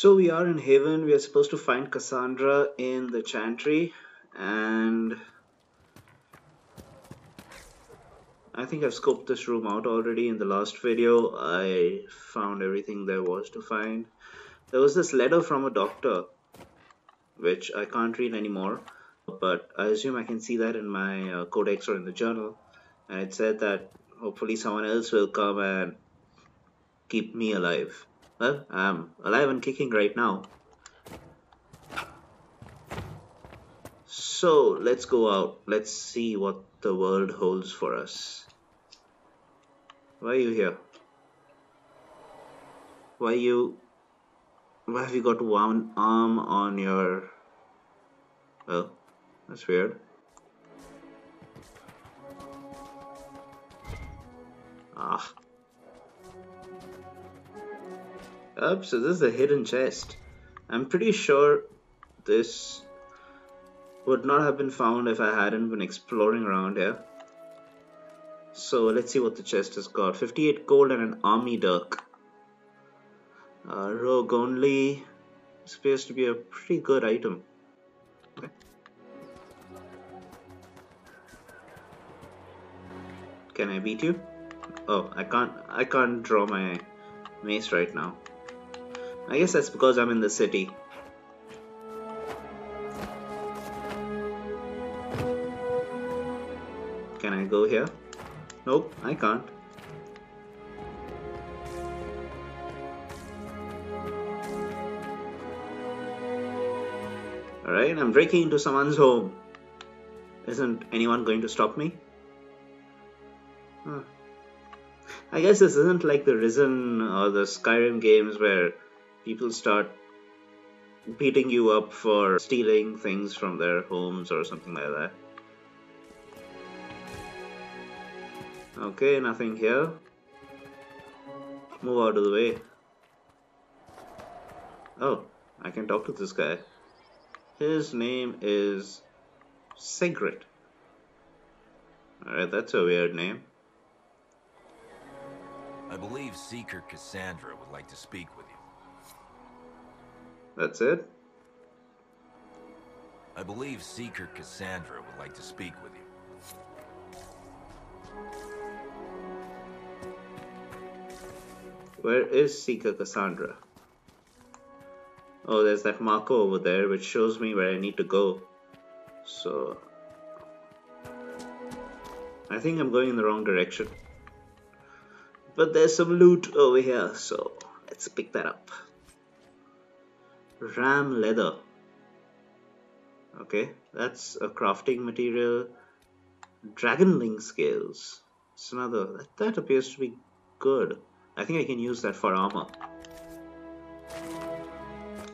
So we are in Haven. We are supposed to find Cassandra in the chantry, and I think I've scoped this room out already in the last video. I found everything there was to find. There was this letter from a doctor, which I can't read anymore, but I assume I can see that in my codex or in the journal. And it said that hopefully someone else will come and keep me alive. Well, I'm alive and kicking right now. So let's go out. Let's see what the world holds for us. Why are you here? Why have you got one arm on your... Oh, that's weird. Ah. Oh, so this is a hidden chest. I'm pretty sure this would not have been found if I hadn't been exploring around here. So let's see what the chest has got. 58 gold and an army dirk. Rogue only. This appears to be a pretty good item. Okay. Can I beat you? Oh, I can't draw my mace right now. I guess that's because I'm in the city. Can I go here? Nope, I can't. Alright, I'm breaking into someone's home. Isn't anyone going to stop me? Huh. I guess this isn't like the Risen or the Skyrim games where people start beating you up for stealing things from their homes or something like that. Okay, nothing here. Move out of the way. Oh, I can talk to this guy. His name is Sigrid. Alright, that's a weird name. I believe Seeker Cassandra would like to speak with you. That's it? I believe Seeker Cassandra would like to speak with you. Where is Seeker Cassandra? Oh, there's that marker over there which shows me where I need to go. So I think I'm going in the wrong direction. But there's some loot over here, so let's pick that up. Ram leather. Okay, that's a crafting material. Dragonling scales. It's another. That appears to be good. I think I can use that for armor.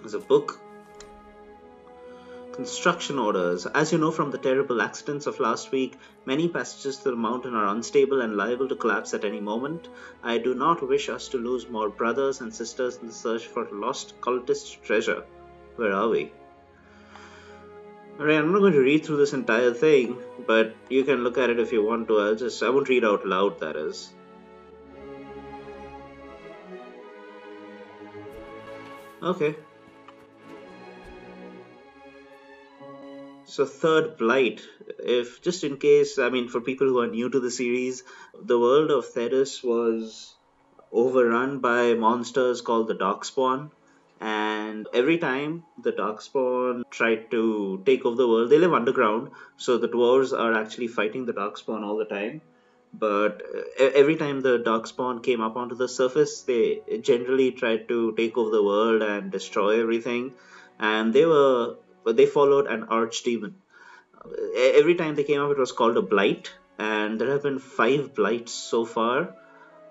There's a book. Construction orders. As you know from the terrible accidents of last week, many passages to the mountain are unstable and liable to collapse at any moment. I do not wish us to lose more brothers and sisters in the search for lost cultist treasure. Where are we? Alright, I'm not going to read through this entire thing, but you can look at it if you want to. I won't read out loud, that is. Okay. So third Blight, if just in case, I mean for people who are new to the series, the world of Thedas was overrun by monsters called the Darkspawn, and every time the Darkspawn tried to take over the world, they live underground, so the dwarves are actually fighting the Darkspawn all the time. But every time the Darkspawn came up onto the surface, they generally tried to take over the world and destroy everything, and they followed an archdemon. Every time they came up, it was called a blight, and there have been 5 blights so far.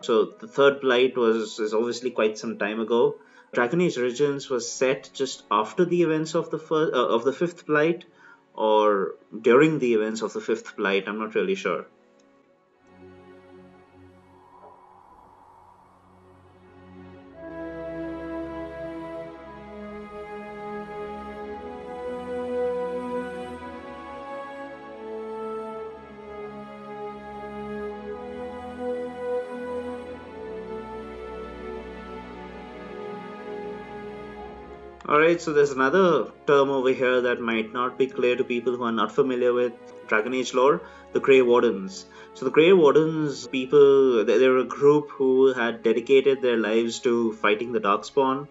So the third blight is obviously quite some time ago. Dragon Age Origins was set just after the events of the fifth blight, or during the events of the fifth blight. I'm not really sure. Alright, so there's another term over here that might not be clear to people who are not familiar with Dragon Age lore, the Grey Wardens. So the Grey Wardens, people, they're a group who had dedicated their lives to fighting the Darkspawn,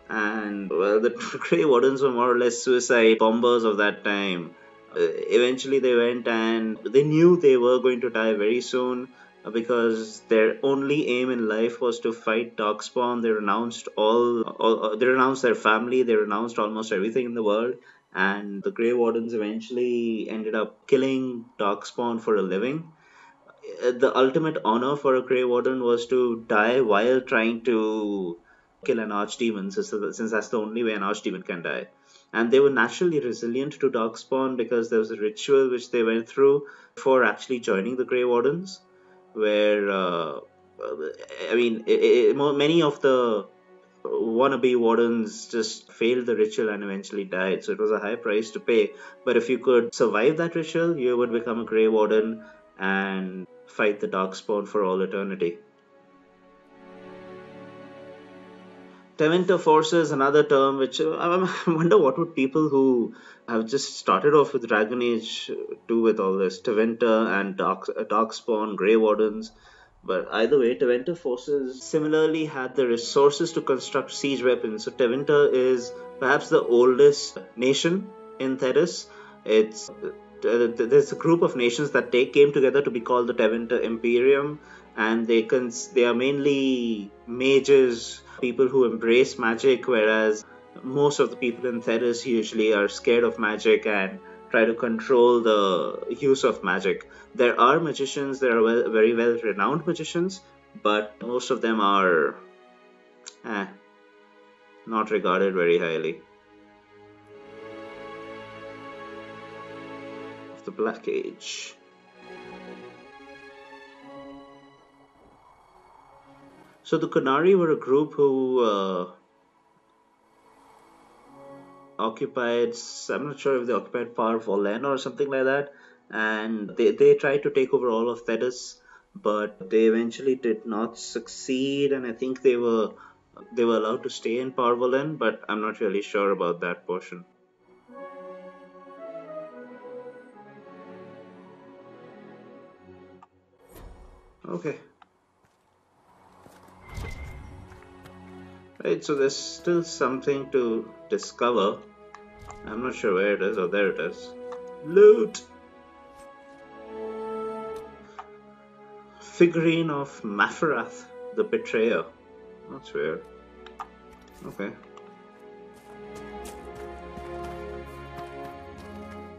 and well, the Grey Wardens were more or less suicide bombers of that time. Eventually they went and they knew they were going to die very soon, because their only aim in life was to fight Darkspawn. They renounced they renounced their family, they renounced almost everything in the world, and the Grey Wardens eventually ended up killing Darkspawn for a living. The ultimate honor for a Grey Warden was to die while trying to kill an archdemon, since that's the only way an archdemon can die. And they were naturally resilient to Darkspawn because there was a ritual which they went through before actually joining the Grey Wardens, where many of the wannabe wardens just failed the ritual and eventually died. So it was a high price to pay. But if you could survive that ritual, you would become a Grey Warden and fight the Darkspawn for all eternity. Tevinter Forces, another term which I wonder what would people who have just started off with Dragon Age do with all this. Tevinter and Darkspawn, Grey Wardens. But either way, Tevinter Forces similarly had the resources to construct siege weapons. So Tevinter is perhaps the oldest nation in Thedas. It's there's a group of nations that came together to be called the Tevinter Imperium, and they are mainly mages, people who embrace magic, whereas most of the people in Thedas usually are scared of magic and try to control the use of magic. There are magicians, there are very well renowned magicians, but most of them are eh, not regarded very highly. Of the Black Age. So the Quanari were a group who occupied, I'm not sure if they occupied Par Volen or something like that, and they tried to take over all of Thedas, but they eventually did not succeed, and I think they were allowed to stay in Par Volen, but I'm not really sure about that portion. Okay. Right, so there's still something to discover. I'm not sure where it is. Oh, there it is. Loot! Figurine of Maferath, the Betrayer. That's weird. Okay.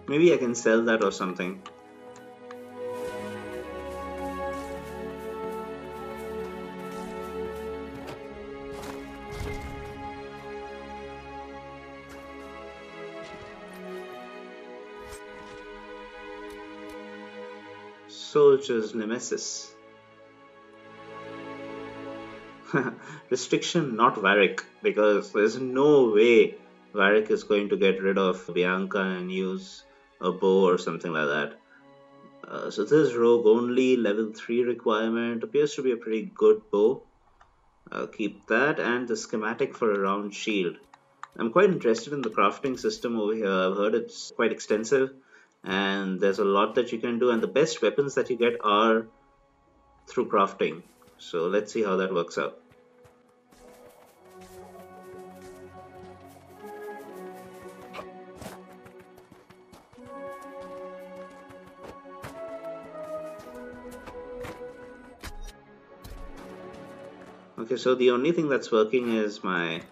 Maybe I can sell that or something. Soldier's Nemesis. Restriction, not Varric, because there's no way Varric is going to get rid of Bianca and use a bow or something like that. So this rogue only level 3 requirement appears to be a pretty good bow. I'll keep that, and the schematic for a round shield. I'm quite interested in the crafting system over here. I've heard it's quite extensive and there's a lot that you can do, and the best weapons that you get are through crafting. So let's see how that works out. Okay, so the only thing that's working is my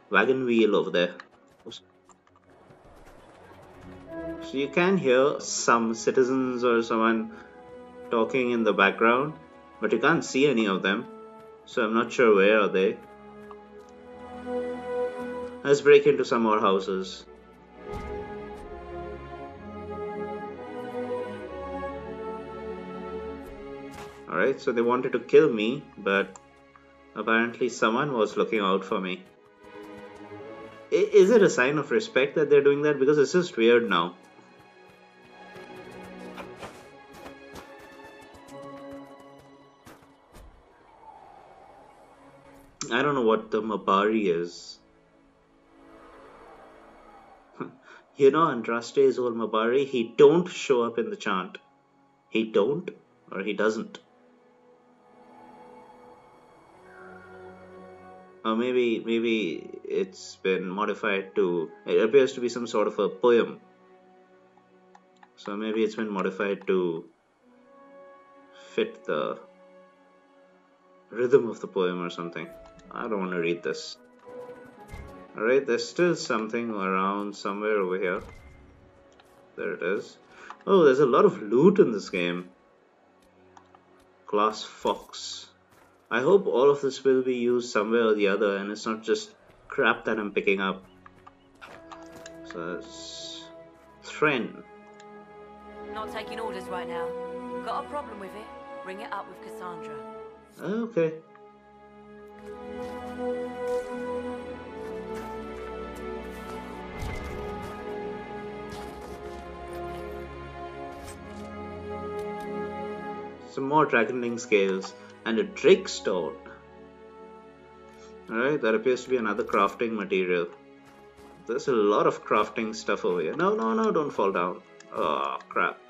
wagon wheel over there. So you can hear some citizens or someone talking in the background, but you can't see any of them. So I'm not sure where are they. Let's break into some more houses. Alright, so they wanted to kill me, but apparently someone was looking out for me. Is it a sign of respect that they're doing that? Because it's just weird now. I don't know what the Mabari is. You know, Andraste's old Mabari, he don't show up in the chant. He don't, or he doesn't. Or maybe it's been modified to, it appears to be some sort of a poem. So maybe it's been modified to fit the rhythm of the poem or something. I don't want to read this. Alright, there's still something around somewhere over here. There it is. Oh, there's a lot of loot in this game. Glass Fox. I hope all of this will be used somewhere or the other and it's not just crap that I'm picking up. So it's Thren. Not taking orders right now. Got a problem with it? Bring it up with Cassandra. Okay. Some more dragonling scales and a drake stone. Alright, that appears to be another crafting material. There's a lot of crafting stuff over here. No, don't fall down. Oh, crap.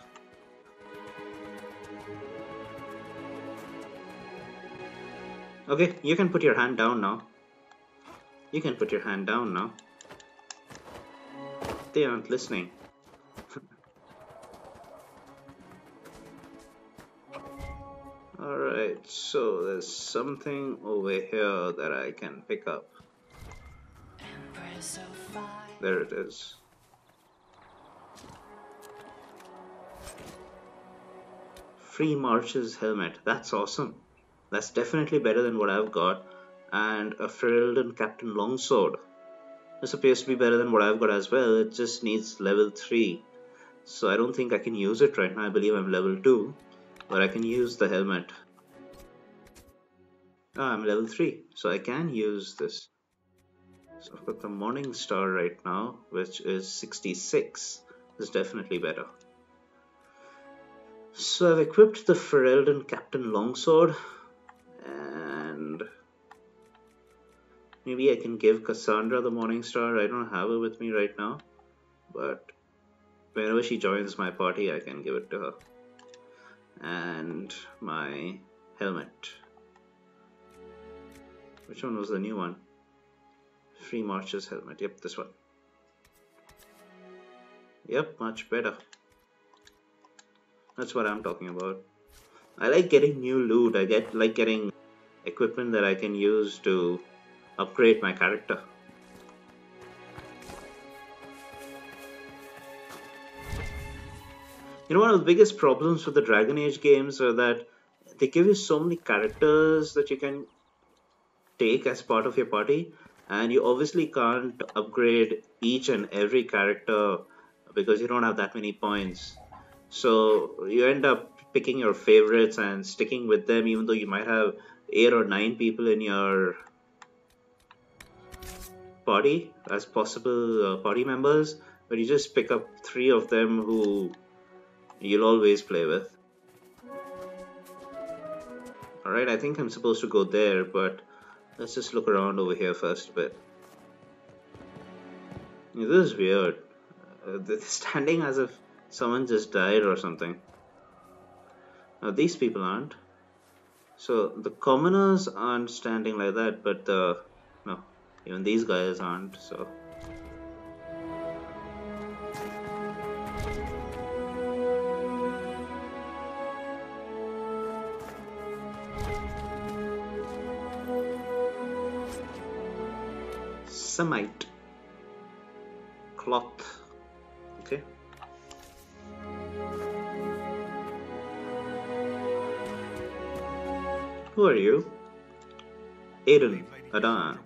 Okay, you can put your hand down now. You can put your hand down now. They aren't listening. Alright, so there's something over here that I can pick up. There it is. Free March's helmet. That's awesome. That's definitely better than what I've got. And a Ferelden Captain Longsword. This appears to be better than what I've got as well. It just needs level 3. So I don't think I can use it right now. I believe I'm level 2. But I can use the helmet. I'm level 3. So I can use this. So I've got the Morning Star right now, which is 66. This is definitely better. So I've equipped the Ferelden Captain Longsword. And maybe I can give Cassandra the Morning Star. I don't have her with me right now. But whenever she joins my party, I can give it to her. And my helmet. Which one was the new one? Free March's helmet. Yep, this one. Yep, much better. That's what I'm talking about. I like getting new loot. I like getting equipment that I can use to upgrade my character. You know, one of the biggest problems with the Dragon Age games are that they give you so many characters that you can take as part of your party, and you obviously can't upgrade each and every character because you don't have that many points. So you end up picking your favorites and sticking with them, even though you might have 8 or 9 people in your party as possible party members, but you just pick up 3 of them who you'll always play with. Alright, I think I'm supposed to go there, but let's just look around over here first a bit. This is weird. They're standing as if someone just died or something. Now these people aren't. So the commoners aren't standing like that, but no, even these guys aren't, so. Samite. Cloth. Okay. Who are you? Aiden. Adan.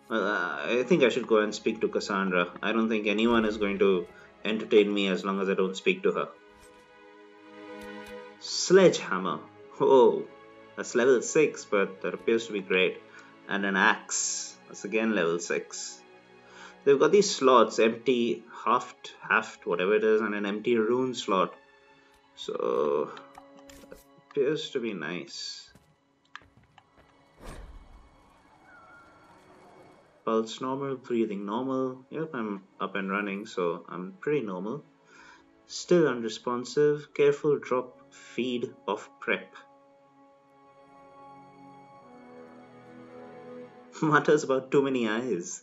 Well, I think I should go and speak to Cassandra. I don't think anyone is going to entertain me as long as I don't speak to her. Sledgehammer. Oh, that's level 6, but that appears to be great. And an axe. That's again level 6. They've got these slots, empty haft, whatever it is, and an empty rune slot. So, it appears to be nice. Pulse normal, breathing normal. Yep, I'm up and running, so I'm pretty normal. Still unresponsive. Careful drop feed of prep. Mutters about too many eyes.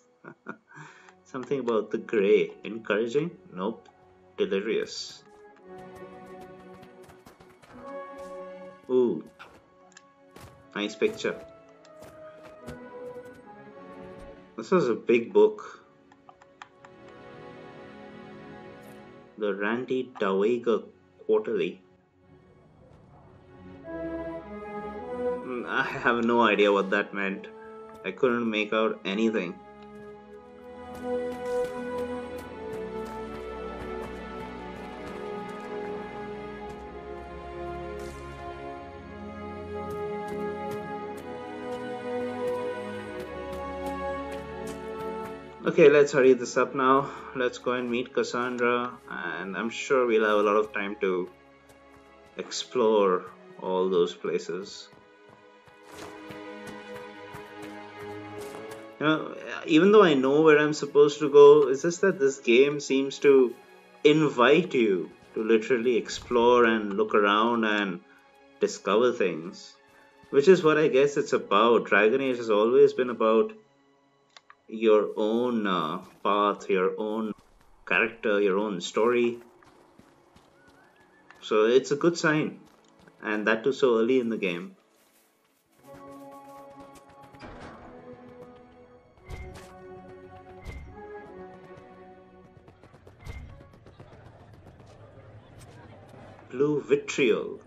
Something about the grey. Encouraging? Nope. Delirious. Ooh. Nice picture. This was a big book. The Randy Dawega Quarterly. I have no idea what that meant. I couldn't make out anything. Okay, let's hurry this up now. Let's go and meet Cassandra, and I'm sure we'll have a lot of time to explore all those places. You know, even though I know where I'm supposed to go, it's just that this game seems to invite you to literally explore and look around and discover things, which is what I guess it's about. Dragon Age has always been about your own path, your own character, your own story. So it's a good sign, and that too so early in the game. Blue vitriol.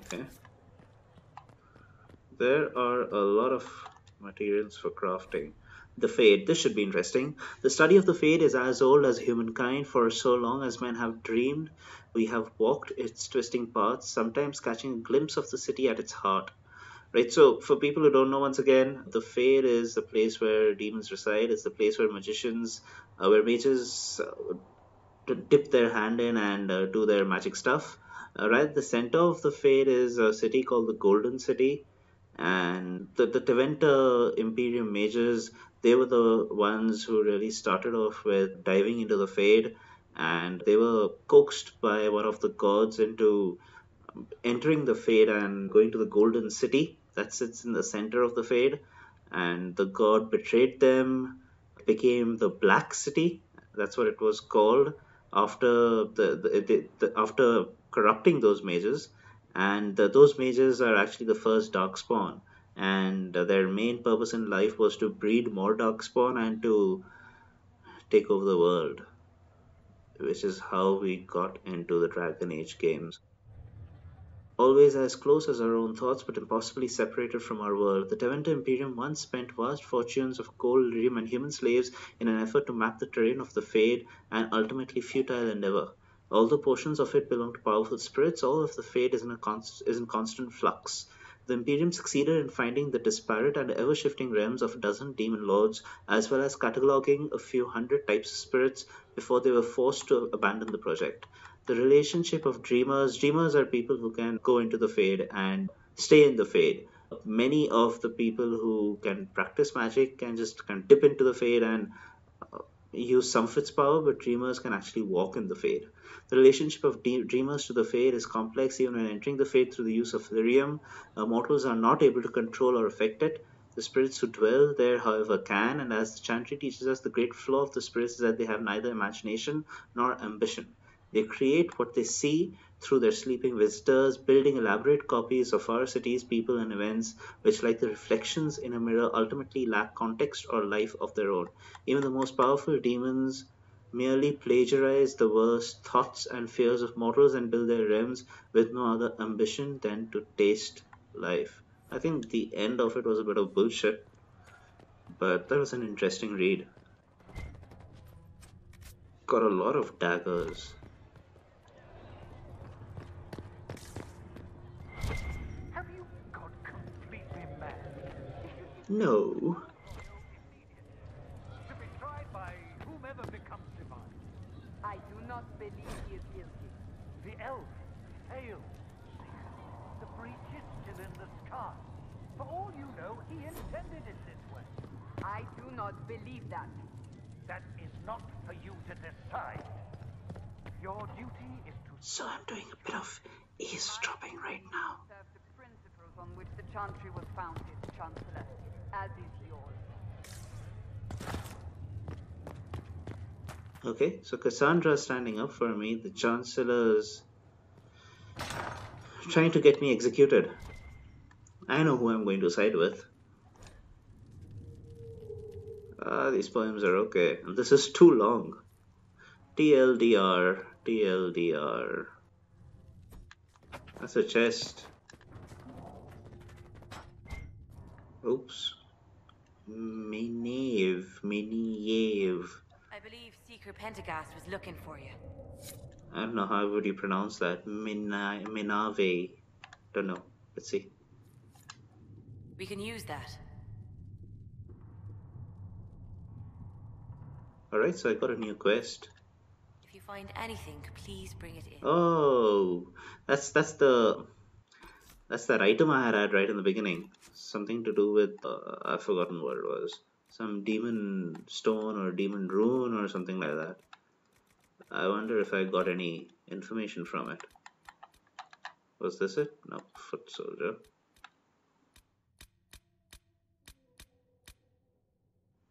Okay. There are a lot of materials for crafting. The Fade. This should be interesting. The study of the Fade is as old as humankind. For so long as men have dreamed, we have walked its twisting paths, sometimes catching a glimpse of the city at its heart. Right, so for people who don't know, once again, the Fade is the place where demons reside. It's the place where where mages to dip their hand in and do their magic stuff. Right at the center of the Fade is a city called the Golden City, and the Teventa Imperium mages, they were the ones who really started off with diving into the Fade, and they were coaxed by one of the gods into entering the Fade and going to the Golden City that sits in the center of the Fade, and the god betrayed them. It became the Black City. That's what it was called after after corrupting those mages. And those mages are actually the first darkspawn, and their main purpose in life was to breed more darkspawn and to take over the world, which is how we got into the Dragon Age games. Always as close as our own thoughts, but impossibly separated from our world, the Teventa Imperium once spent vast fortunes of gold, lyrium, and human slaves in an effort to map the terrain of the Fade, an ultimately futile endeavor. Although portions of it belong to powerful spirits, all of the Fade is in constant flux. The Imperium succeeded in finding the disparate and ever-shifting realms of a dozen demon lords, as well as cataloging a few hundred types of spirits before they were forced to abandon the project. The relationship of dreamers are people who can go into the Fade and stay in the Fade. Many of the people who can practice magic can dip into the Fade and use some of its power, but dreamers can actually walk in the Fade. The relationship of dreamers to the Fade is complex. Even when entering the Fade through the use of lyrium, mortals are not able to control or affect it. The spirits who dwell there, however, can, and as the Chantry teaches us, the great flaw of the spirits is that they have neither imagination nor ambition. They create what they see through their sleeping visitors, building elaborate copies of our cities, people, and events, which, like the reflections in a mirror, ultimately lack context or life of their own. Even the most powerful demons merely plagiarize the worst thoughts and fears of mortals and build their realms with no other ambition than to taste life. I think the end of it was a bit of bullshit, but that was an interesting read. Got a lot of daggers. Have you got completely mad? No. To be tried by whomever becomes divine. I do not believe he is guilty. The elf failed. The breach is still in the sky. For all you know, he intended it this way. I not believe that. That is not for you to decide. Your duty is to... So I'm doing a bit of eavesdropping right now. Serve the principles on which the Chantry was founded, Chancellor, as is yours. Okay, so Cassandra's standing up for me. The Chancellor's trying to get me executed. I know who I'm going to side with. These poems are okay. And this is too long. TLDR, TLDR. That's a chest. Oops. Menave. I believe Seeker Pentagast was looking for you. I don't know how would you pronounce that. Menave. Don't know. Let's see. We can use that. Alright, so I got a new quest. If you find anything, please bring it in. Oh, that's that item I had right in the beginning. Something to do with I've forgotten what it was. Some demon stone or demon rune or something like that. I wonder if I got any information from it. Was this it? No, foot soldier.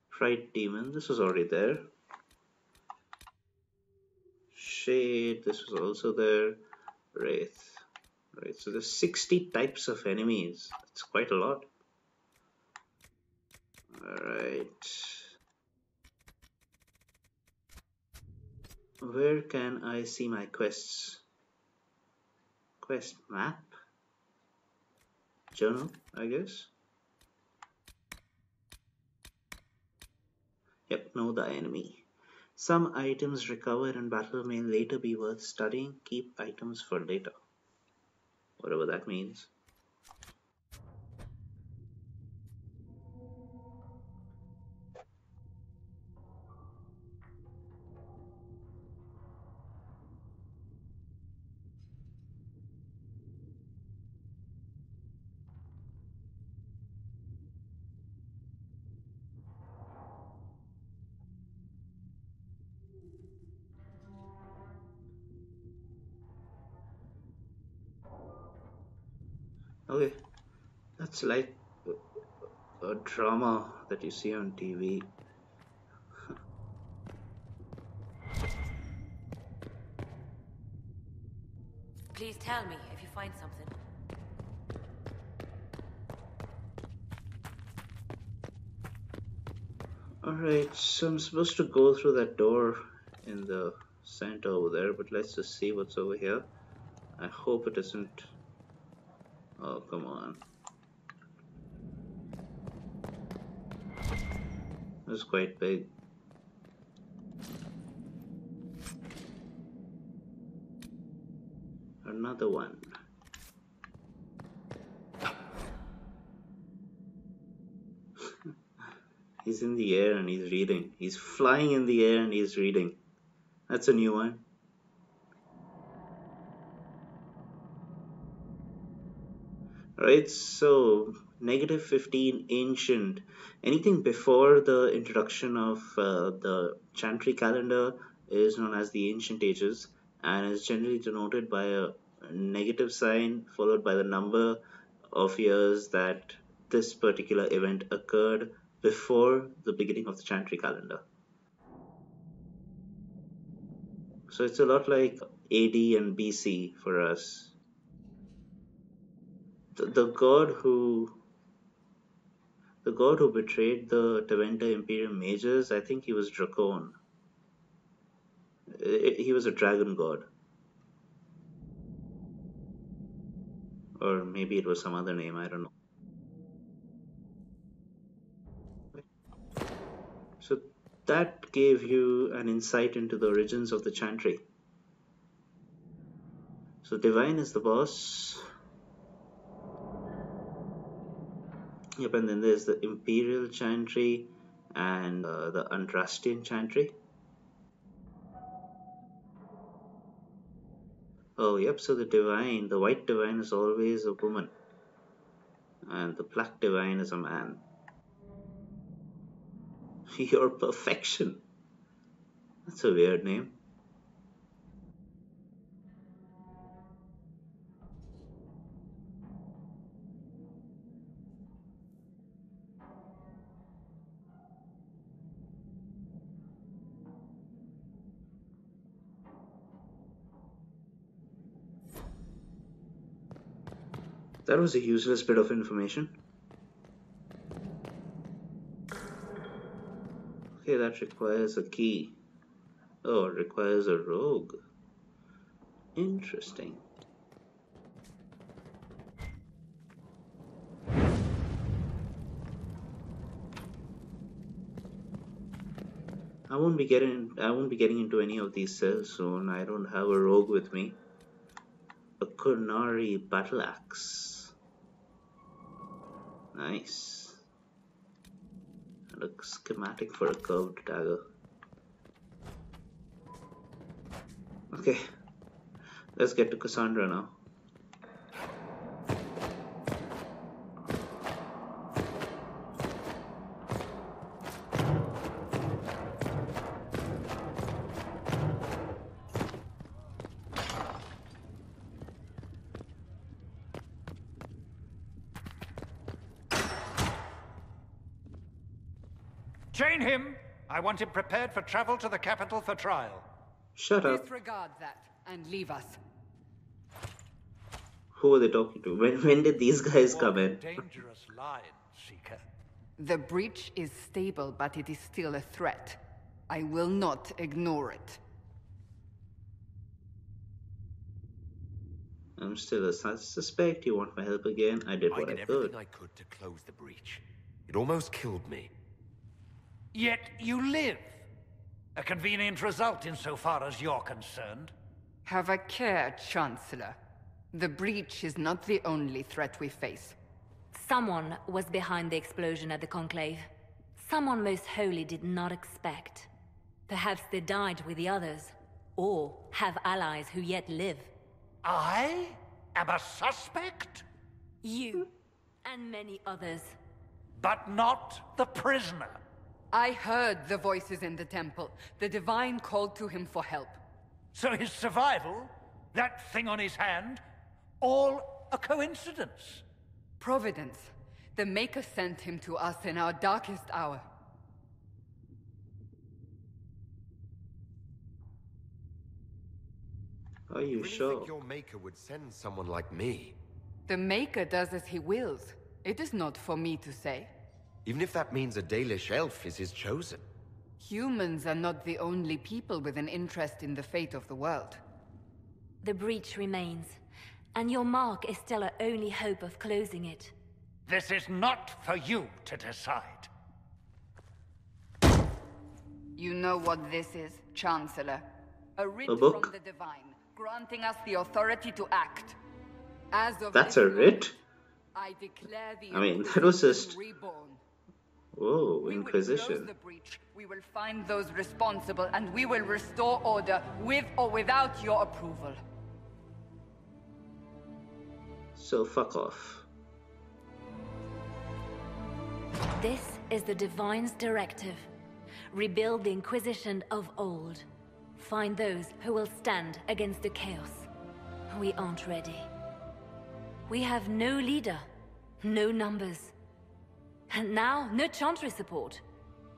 Fright demon. This was already there. Shade. This was also there. Wraith. Right, so there's 60 types of enemies. That's quite a lot. Alright. Where can I see my quests? Quest map? Journal, I guess? Yep, know the enemy. Some items recovered in battle may later be worth studying. Keep items for later. Whatever that means. Okay, that's like a drama that you see on TV. Please tell me if you find something. Alright, so I'm supposed to go through that door in the center over there, but let's just see what's over here. I hope it isn't... Oh, come on. It's quite big. Another one. He's in the air and he's reading. He's flying in the air and he's reading. That's a new one. Alright, so negative 15 ancient. Anything before the introduction of the Chantry calendar is known as the ancient ages and is generally denoted by a negative sign followed by the number of years that this particular event occurred before the beginning of the Chantry calendar. So it's a lot like AD and BC for us. The god who betrayed the Teventa Imperium mages, I think he was Dracon. He was a dragon god. Or maybe it was some other name, I don't know. So that gave you an insight into the origins of the Chantry. So Divine is the boss. Yep, and then there's the Imperial Chantry and the Andrastian Chantry. Oh, yep, so the Divine, the White Divine is always a woman. And the Black Divine is a man. Your perfection. That's a weird name. That was a useless bit of information. Okay, that requires a key. Oh, it requires a rogue. Interesting. I won't be getting into any of these cells soon. I don't have a rogue with me. A Quanari battle axe. Nice. And a schematic for a curved dagger. Okay. Let's get to Cassandra now. Chain him! I want him prepared for travel to the capital for trial. Shut up. Disregard that and leave us. Who are they talking to? When did these guys come in? Dangerous line, Seeker. The breach is stable, but it is still a threat. I will not ignore it. I'm still a suspect. You want my help again? I did I what did I everything could. I could to close the breach. It almost killed me. Yet you live. A convenient result insofar as you're concerned. Have a care, Chancellor. The breach is not the only threat we face. Someone was behind the explosion at the Conclave. Someone most holy did not expect. Perhaps they died with the others, or have allies who yet live. I am a suspect, You, and many others. but not the prisoner. I heard the voices in the temple. The Divine called to him for help. So his survival, that thing on his hand, all a coincidence. Providence. The Maker sent him to us in our darkest hour. Are you Really sure? think your maker would send someone like me? The Maker does as he wills. It is not for me to say. Even if that means a Dalish elf is his chosen. Humans are not the only people with an interest in the fate of the world. The breach remains, and your mark is still our only hope of closing it. This is not for you to decide. You know what this is, Chancellor. A writ A book? from the Divine, granting us the authority to act. As of That's this a writ? moment, I declare the I mean, that was Inquisition just- reborn. Whoa, We will Inquisition. close the breach. We will find those responsible, and we will restore order with or without your approval. So fuck off. This is the Divine's directive. Rebuild the Inquisition of old. Find those who will stand against the chaos. We aren't ready. We have no leader, no numbers. And now, no Chantry support.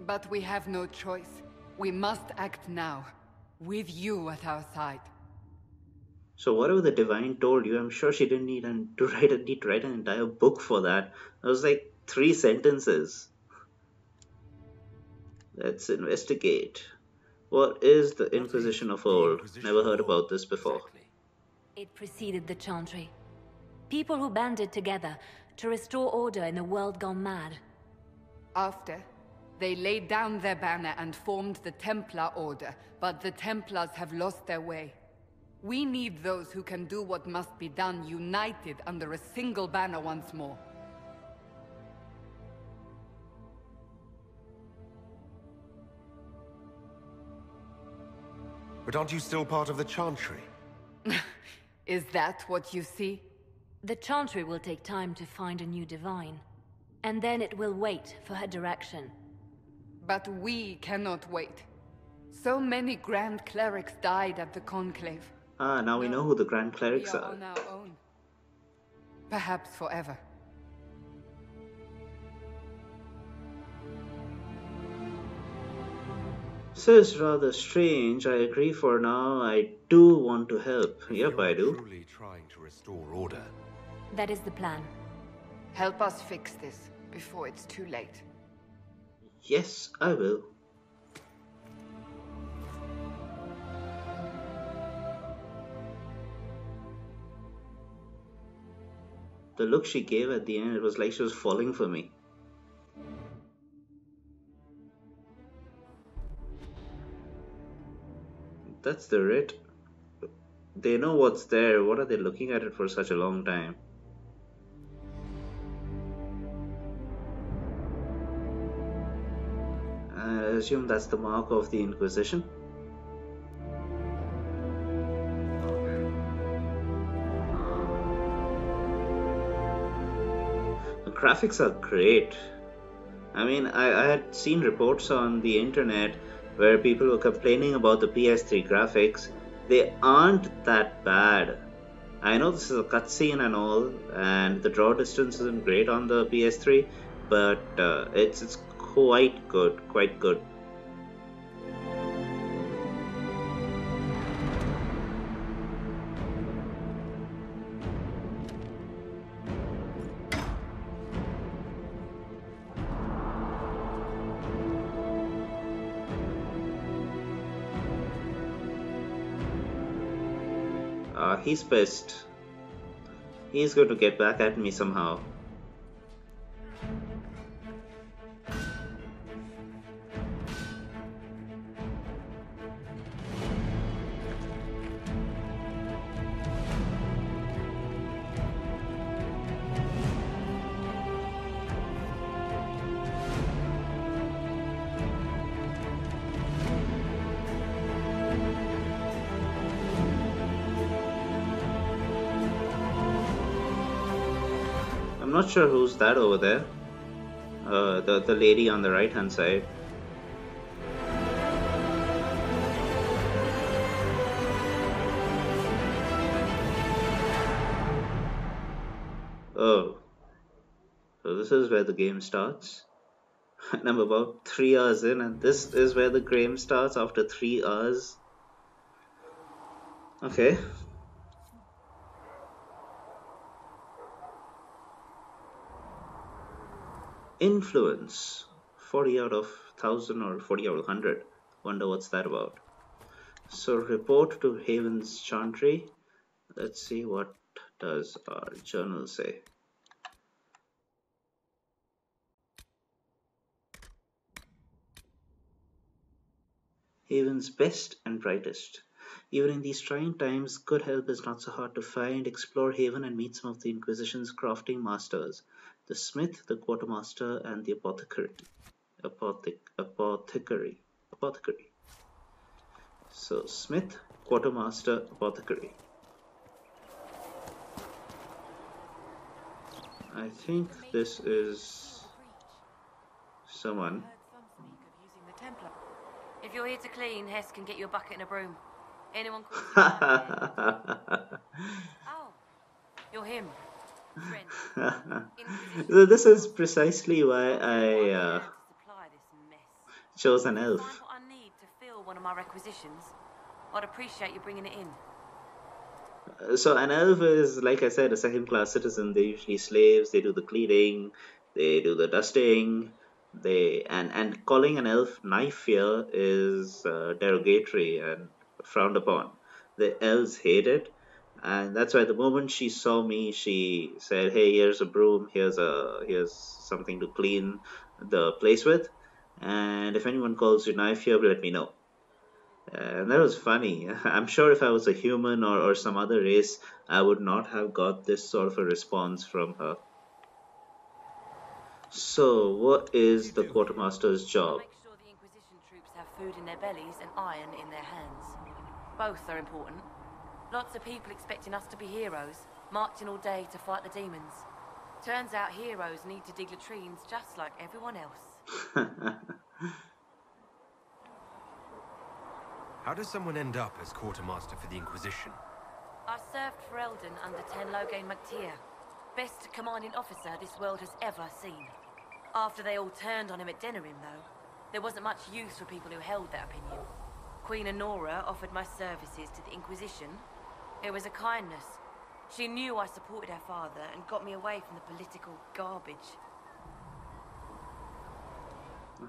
But we have no choice. We must act now, with you at our side. So whatever the Divine told you, I'm sure she didn't need to write an entire book for that. It was like 3 sentences. Let's investigate. What is the Inquisition of old? Inquisition Never of heard old, about this before. exactly. It preceded the Chantry. People who banded together to restore order in a world gone mad. After, they laid down their banner and formed the Templar Order, but the Templars have lost their way. We need those who can do what must be done, united under a single banner once more. But aren't you still part of the Chantry? Is that what you see? The Chantry will take time to find a new Divine. And then it will wait for her direction. But we cannot wait. So many Grand Clerics died at the Conclave. Ah, now we know who the Grand We Clerics are are. on our own. Perhaps forever. So it's rather strange. I agree for now. I do want to help. Yep, I do. Truly trying to restore order. That is the plan. Help us fix this before it's too late. Yes, I will. The look she gave at the end, it was like she was falling for me. That's the writ. They know what's there. What are they looking at it for such a long time? I assume that's the mark of the Inquisition. The graphics are great. I mean, I had seen reports on the internet where people were complaining about the PS3 graphics. They aren't that bad. I know this is a cutscene and all, and the draw distance isn't great on the PS3, but it's quite good, quite good. He's pissed. He's going to get back at me somehow. I'm not sure who's that over there. The lady on the right hand side. Oh, so this is where the game starts. And I'm about 3 hours in, and this is where the game starts after 3 hours. Okay. Influence 40 out of 1000 or 40 out of 100. Wonder what's that about. So report to Haven's Chantry. Let's see what does our journal say. Haven's best and brightest. Even in these trying times, good help is not so hard to find. Explore Haven and meet some of the Inquisition's crafting masters. The smith, the quartermaster, and the apothecary. Apothecary. So, smith, quartermaster, apothecary. I think this is someone. If you're here to clean, Hess can get you a bucket and a broom. Anyone calls you Oh, you're him. So this is precisely why I chose an elf. Find what I need to fill one of my requisitions. I'd appreciate you bringing it in. So an elf is, like I said, a second-class citizen. They're usually slaves. They do the cleaning, they do the dusting. And calling an elf knife here is derogatory and frowned upon. The elves hate it, and that's why the moment she saw me, she said, "Hey, here's a broom. Here's something to clean the place with. And if anyone calls you knife here, let me know." And that was funny. I'm sure if I was a human or some other race, I would not have got this sort of a response from her. So, what is the quartermaster's job? Make sure the Inquisition troops have food in their bellies and iron in their hands. Both are important. Lots of people expecting us to be heroes, marching all day to fight the demons. Turns out heroes need to dig latrines just like everyone else. How does someone end up as quartermaster for the Inquisition? I served for Eldon under Ten Loghain MacTier. Best commanding officer this world has ever seen. After they all turned on him at Denerim, though, there wasn't much use for people who held that opinion. Queen Honora offered my services to the Inquisition. It was a kindness. She knew I supported her father and got me away from the political garbage.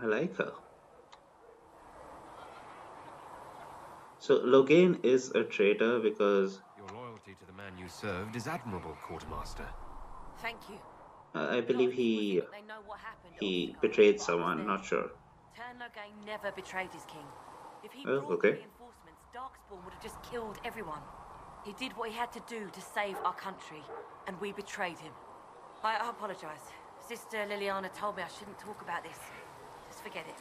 I like her. So Loghain is a traitor because Your loyalty to the man you served is admirable, quartermaster. Thank you. I believe he They know what happened betrayed someone, not sure. Ten Loghain never betrayed his king. If he Oh, brought okay. reinforcements, Darkspawn would have just killed everyone. He did what he had to do to save our country, and we betrayed him. I apologize. Sister Liliana told me I shouldn't talk about this. Just forget it.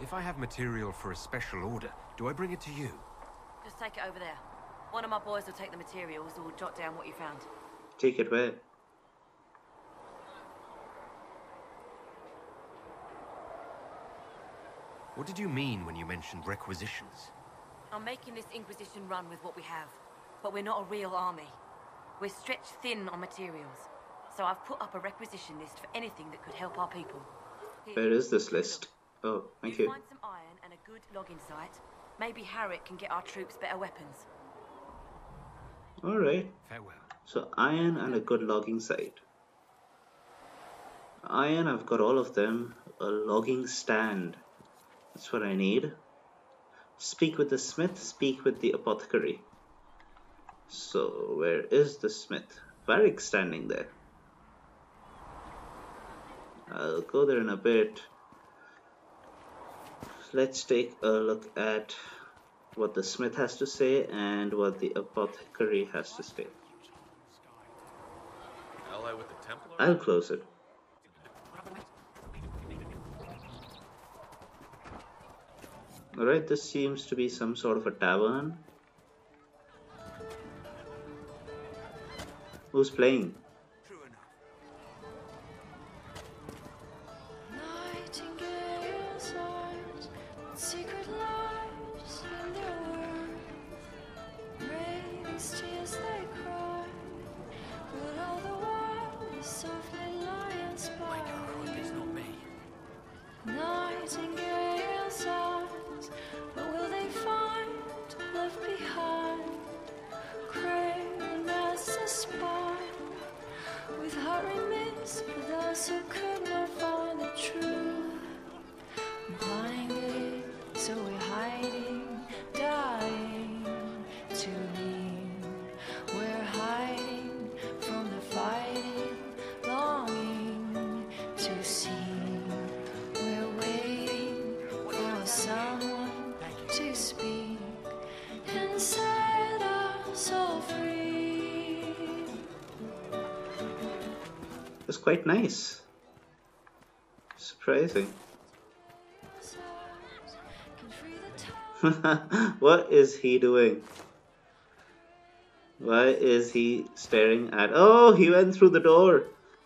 If I have material for a special order, do I bring it to you? Just take it over there. One of my boys will take the materials or jot down what you found. Take it where? What did you mean when you mentioned requisitions? I'm making this Inquisition run with what we have, but we're not a real army. We're stretched thin on materials, so I've put up a requisition list for anything that could help our people. Here, Where is this list? Oh, thank you. find some iron and a good logging site. Maybe Harriet can get our troops better weapons. Alright. Farewell. So iron and a good logging site. Iron, I've got all of them. A logging stand. That's what I need. Speak with the smith, speak with the apothecary. So, where is the smith? Varric's standing there. I'll go there in a bit. Let's take a look at what the smith has to say and what the apothecary has to say. Ally with the Templar? I'll close it. Alright, this seems to be some sort of a tavern. Who's playing? Nightingales arms, secret lives in their work. Raves tears they cry, but all the while they softly lie inspired. It's not me. Nightingales arms, but will they find left behind? Craven as a spine, with heart remiss for those who could not find the truth. Blinded, so we're hiding, dying to leave. We're hiding from the fighting, longing to see. We're waiting for someone to speak and set us all free. It's quite nice. Surprising. Can free the time. What is he doing? Why is he staring at... Oh, he went through the door.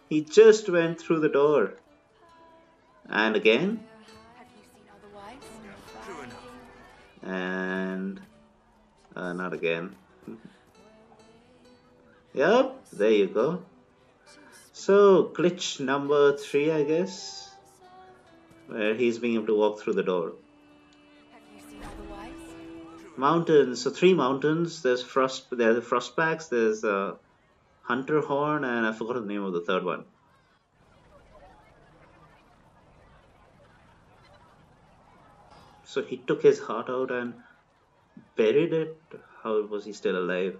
He just went through the door. And again. Have you seen otherwise? True enough. And... not again. Yep, there you go. So, glitch number 3, I guess. Where he's being able to walk through the door. Have you seen otherwise? Mountains. So 3 mountains. There's there are the Frostbacks. There's Hunter Horn, and I forgot the name of the third one. So he took his heart out and buried it. How was he still alive?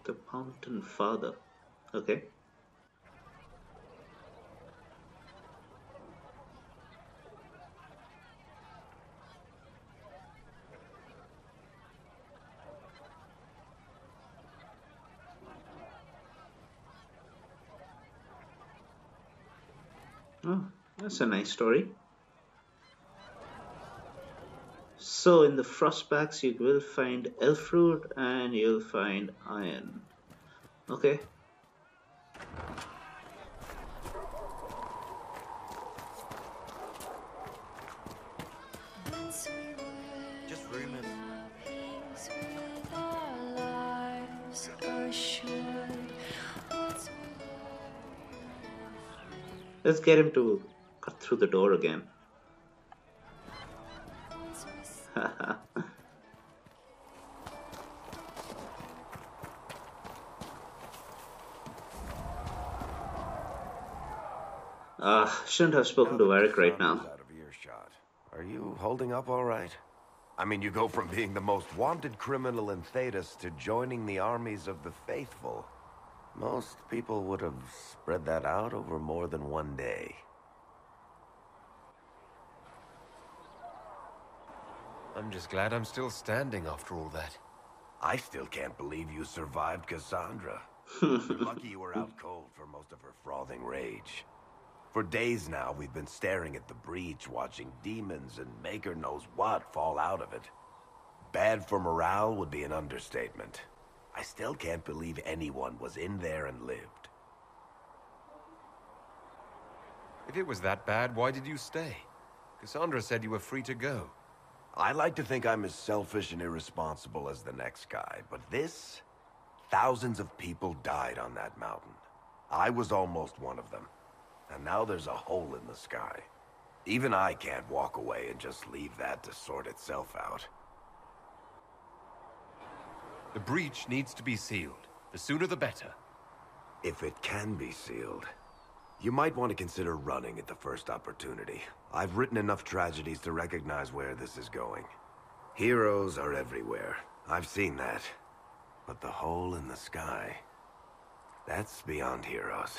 The Mountain Father. Okay. Oh, that's a nice story. So in the frostbacks you will find elf fruit and you'll find iron. Okay. Just rumors. Let's get him to cut through the door again. Shouldn't have spoken to Varric right now. Out of earshot. Are you holding up all right? I mean, you go from being the most wanted criminal in Thedas to joining the armies of the faithful. Most people would have spread that out over more than one day. I'm just glad I'm still standing after all that. I still can't believe you survived Cassandra. You're lucky you were out cold for most of her frothing rage. For days now, we've been staring at the breach, watching demons and maker knows what fall out of it. Bad for morale would be an understatement. I still can't believe anyone was in there and lived. If it was that bad, why did you stay? Cassandra said you were free to go. I like to think I'm as selfish and irresponsible as the next guy, but this... Thousands of people died on that mountain. I was almost one of them. And now there's a hole in the sky. Even I can't walk away and just leave that to sort itself out. The breach needs to be sealed. The sooner the better. If it can be sealed, you might want to consider running at the first opportunity. I've written enough tragedies to recognize where this is going. Heroes are everywhere. I've seen that. But the hole in the sky, that's beyond heroes.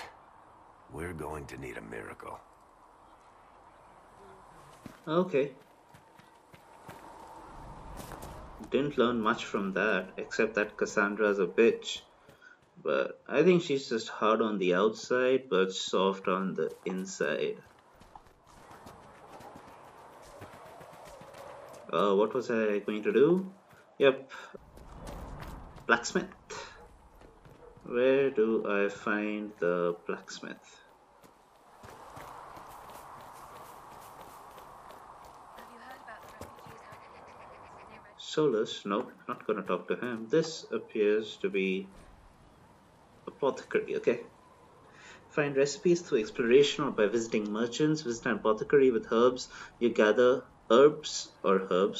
We're going to need a miracle. Okay. Didn't learn much from that, except that Cassandra's a bitch. But I think she's just hard on the outside, but soft on the inside. What was I going to do? Yep. Blacksmith. Where do I find the blacksmith? Solus, nope, not gonna talk to him. This appears to be apothecary, okay. Find recipes through exploration or by visiting merchants. Visit an apothecary with herbs. You gather herbs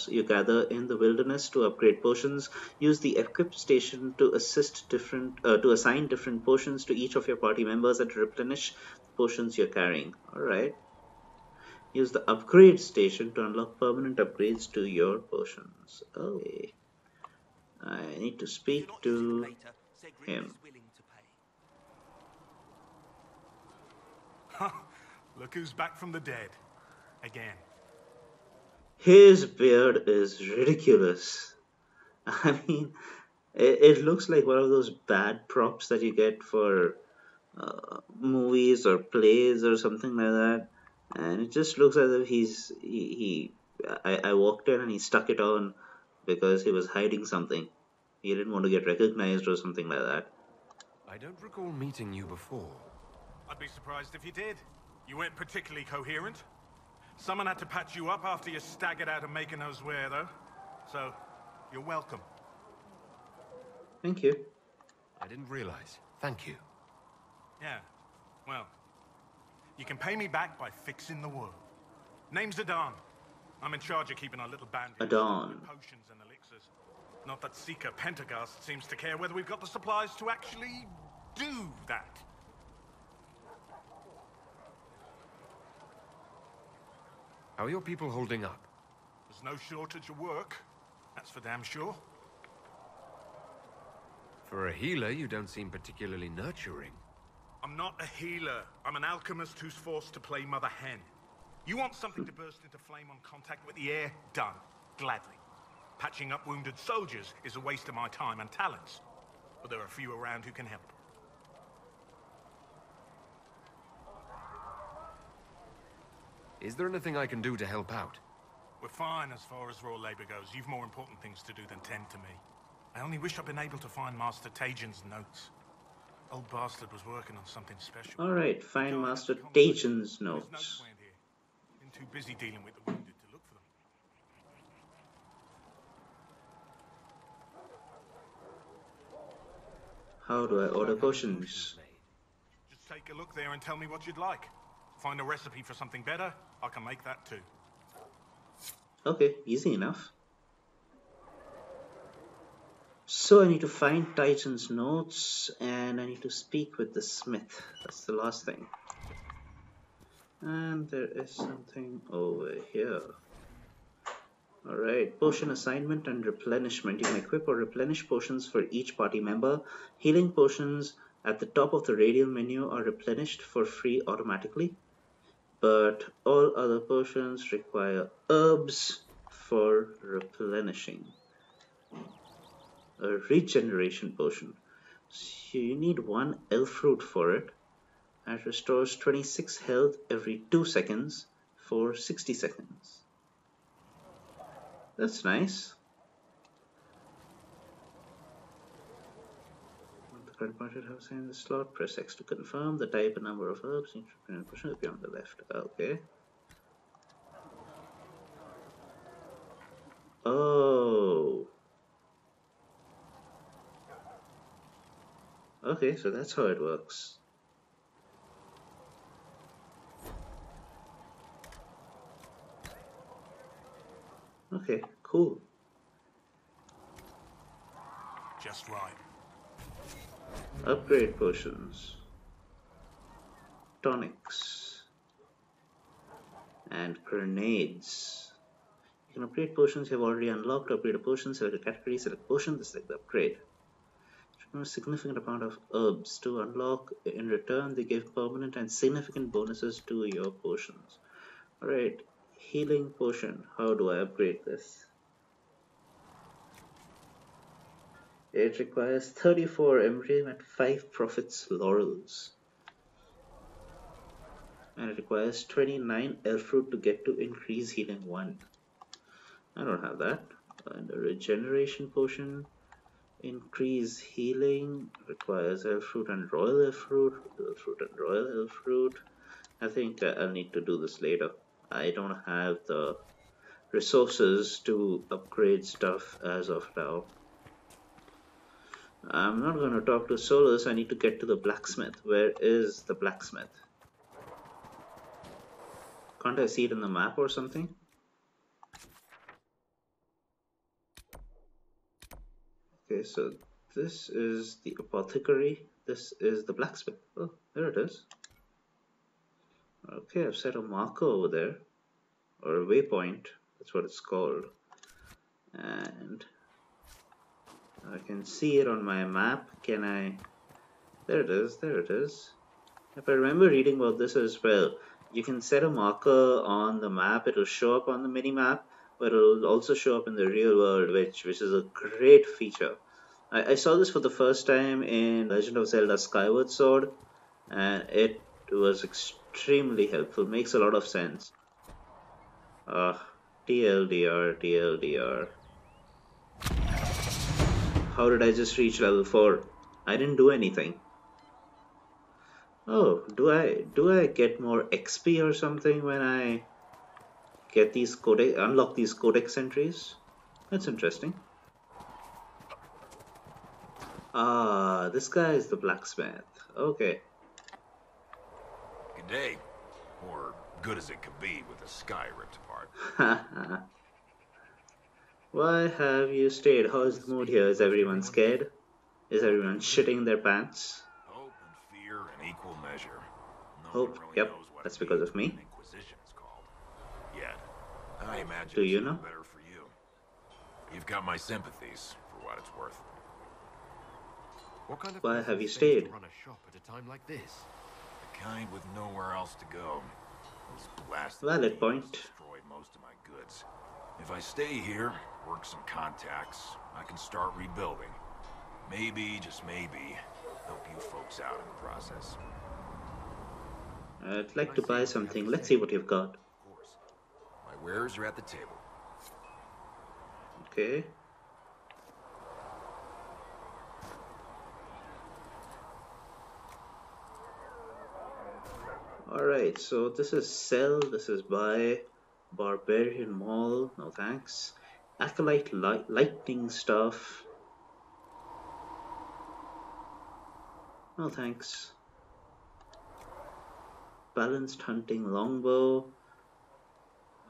you gather in the wilderness to upgrade potions. Use the equip station to assign different potions to each of your party members and to replenish the potions you're carrying. Alright. Use the upgrade station to unlock permanent upgrades to your potions. Okay. I need to speak to him. Look who's back from the dead. Again. His beard is ridiculous. I mean, it looks like one of those bad props that you get for movies or plays or something like that. And it just looks as if I walked in and he stuck it on because he was hiding something. He didn't want to get recognized or something like that. I don't recall meeting you before. I'd be surprised if you did. You weren't particularly coherent. Someone had to patch you up after you staggered out of making knows where, though. So, you're welcome. Thank you. I didn't realize. Thank you. Yeah, well, you can pay me back by fixing the world. Name's Adon. I'm in charge of keeping our little band Adon. Potions and elixirs. Not that Seeker Pentagast seems to care whether we've got the supplies to actually do that. How are your people holding up? There's no shortage of work. That's for damn sure. For a healer, you don't seem particularly nurturing. I'm not a healer. I'm an alchemist who's forced to play Mother Hen. You want something to burst into flame on contact with the air? Done. Gladly. Patching up wounded soldiers is a waste of my time and talents. But there are a few around who can help. Is there anything I can do to help out? We're fine as far as raw labor goes. You've more important things to do than tend to me. I only wish I'd been able to find Master Tajin's notes. Old bastard was working on something special. Alright, find Master Tajin's notes. Been too busy dealing with the wounded to look for them. How do I order potions? Just take a look there and tell me what you'd like. Find a recipe for something better, I can make that too. Okay, easy enough. So I need to find Titan's notes and I need to speak with the smith. That's the last thing. And there is something over here. Alright, potion assignment and replenishment. You can equip or replenish potions for each party member. Healing potions at the top of the radial menu are replenished for free automatically. But all other potions require herbs for replenishing. A regeneration potion. So you need one elf fruit for it. It restores 26 health every 2 seconds for 60 seconds. That's nice. The current party house in the slot. Press X to confirm the type and number of herbs. Push will be on the left. Okay. Oh. Okay, so that's how it works. Okay, cool. Just right. Upgrade potions. Tonics. And grenades. You can upgrade potions you have already unlocked. Upgrade a potion, select a category, select potion, this is like the upgrade. A significant amount of herbs to unlock. In return, they give permanent and significant bonuses to your potions. Alright, healing potion. How do I upgrade this? It requires 34 emblem and 5 prophets laurels. And it requires 29 elf fruit to get to increase healing 1. I don't have that. And a regeneration potion. Increase healing requires elf fruit and royal elf fruit. Elf fruit and royal elf fruit. I think I'll need to do this later. I don't have the resources to upgrade stuff as of now. I'm not going to talk to Solus. I need to get to the blacksmith. Where is the blacksmith? Can't I see it in the map or something? Okay, so this is the apothecary. This is the blacksmith. Oh, there it is. Okay, I've set a marker over there. Or a waypoint. That's what it's called. And I can see it on my map. Can I? There it is. There it is. If I remember reading about this as well, you can set a marker on the map. It'll show up on the mini map, but it'll also show up in the real world, which is a great feature. I saw this for the first time in Legend of Zelda Skyward Sword, and it was extremely helpful. Makes a lot of sense. TLDR, TLDR. How did I just reach level 4? I didn't do anything. Oh, do I get more XP or something when I get these codex, unlock these codex entries? That's interesting. Ah, this guy is the blacksmith. Okay. Good day. Or good as it could be with the sky ripped apart. Why have you stayed? How is the mood here? Is everyone scared? Is everyone shitting their pants? Hope and fear in equal measure. No Hope, one really yep, knows what that's it because means of me. when Inquisition's called. Yet, I imagine Do you it's no know? better for you. You've got my sympathies, for what it's worth. What kind of Why place have you is safe stayed? to run a shop at a time like this? The kind with nowhere else to go. Those blasted Valid thieves point. destroyed most of my goods. If I stay here, work some contacts, I can start rebuilding. Maybe, just maybe, help you folks out in the process. I'd like to buy something. Let's see what you've got. Of course. My wares are at the table. Okay. Alright, so this is sell, this is buy, barbarian mall, no thanks. Acolyte lightning stuff, no thanks. Balanced hunting longbow,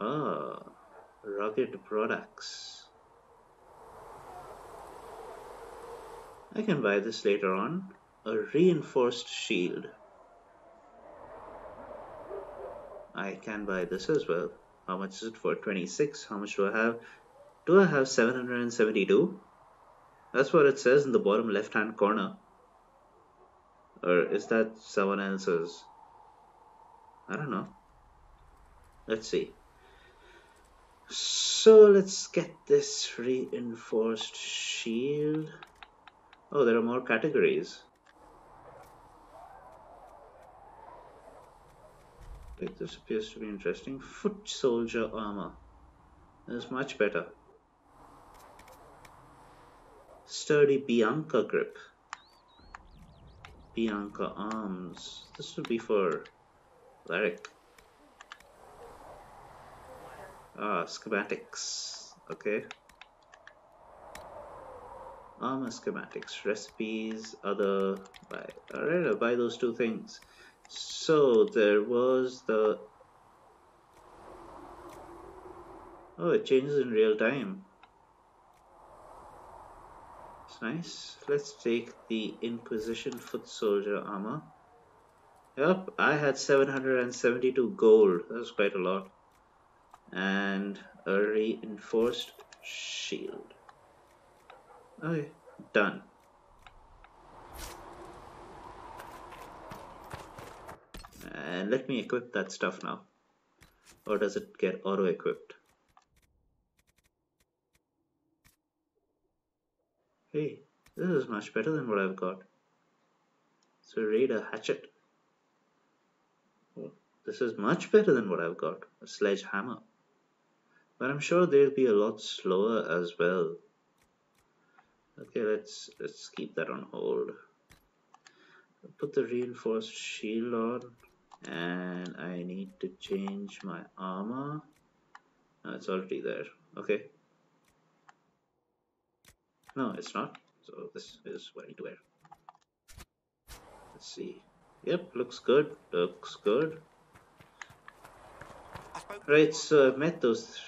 rugged products. I can buy this later on. A reinforced shield. I can buy this as well. How much is it for? 26. How much do I have? Do I have 772? That's what it says in the bottom left hand corner. Or is that someone else's? I don't know. Let's see. So let's get this reinforced shield. Oh, there are more categories. Like this appears to be interesting. Foot soldier armor. This is much better. Sturdy Bianca grip. Bianca arms. This would be for cleric. Schematics. Okay. Armor schematics, recipes, other buy. Alright, I'll buy those two things. So there was the. Oh, it changes in real time. It's nice. Let's take the Inquisition foot soldier armor. Yep, I had 772 gold. That's quite a lot. And a reinforced shield. Okay, done. And let me equip that stuff now. Or does it get auto-equipped? Hey, this is much better than what I've got. So raid a hatchet. Oh, this is much better than what I've got. A sledgehammer. But I'm sure they'll be a lot slower as well. Okay, let's keep that on hold. Put the reinforced shield on, and I need to change my armor. No, it's already there. Okay. No, it's not. So this is what I need to wear. Let's see. Yep, looks good. Looks good. Right, so I've met those.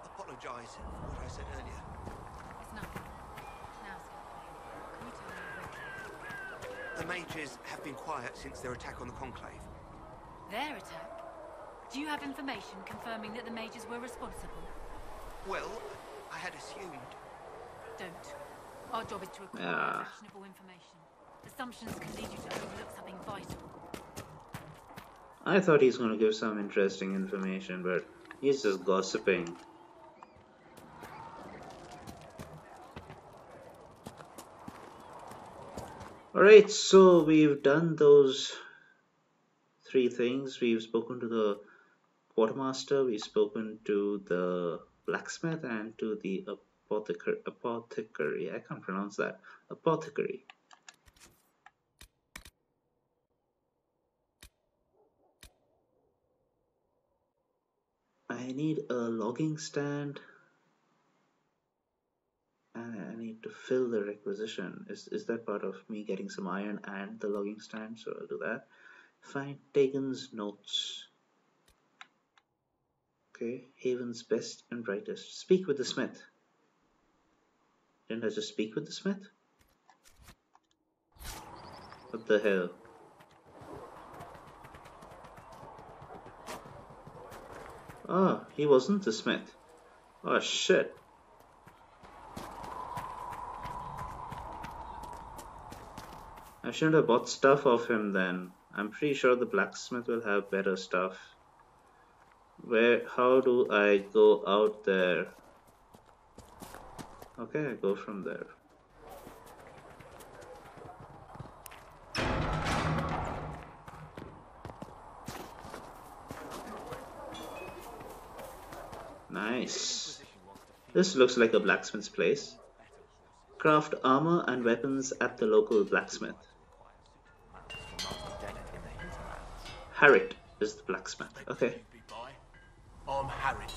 I apologise for what I said earlier. It's nothing. Now, can you tell me The mages have been quiet since their attack on the Conclave. Their attack? Do you have information confirming that the mages were responsible? Well, I had assumed. Don't. Our job is to acquire actionable information. Assumptions can lead you to overlook something vital. I thought he's going to give some interesting information, but he's just gossiping. Alright, so we've done those 3 things. We've spoken to the quartermaster, we've spoken to the blacksmith, and to the apothecary. I can't pronounce that. Apothecary. I need a logging stand, and I need to fill the requisition. Is that part of me getting some iron and the logging stand? So I'll do that. Find Tegan's notes. Okay, Haven's best and brightest. Speak with the smith. Didn't I just speak with the smith? What the hell? Oh, he wasn't the smith. Oh shit. I shouldn't have bought stuff off him then. I'm pretty sure the blacksmith will have better stuff. How do I go out there? Okay, I go from there. Nice. This looks like a blacksmith's place. Craft armor and weapons at the local blacksmith. Harrit is the blacksmith. Okay. I'm Harrit,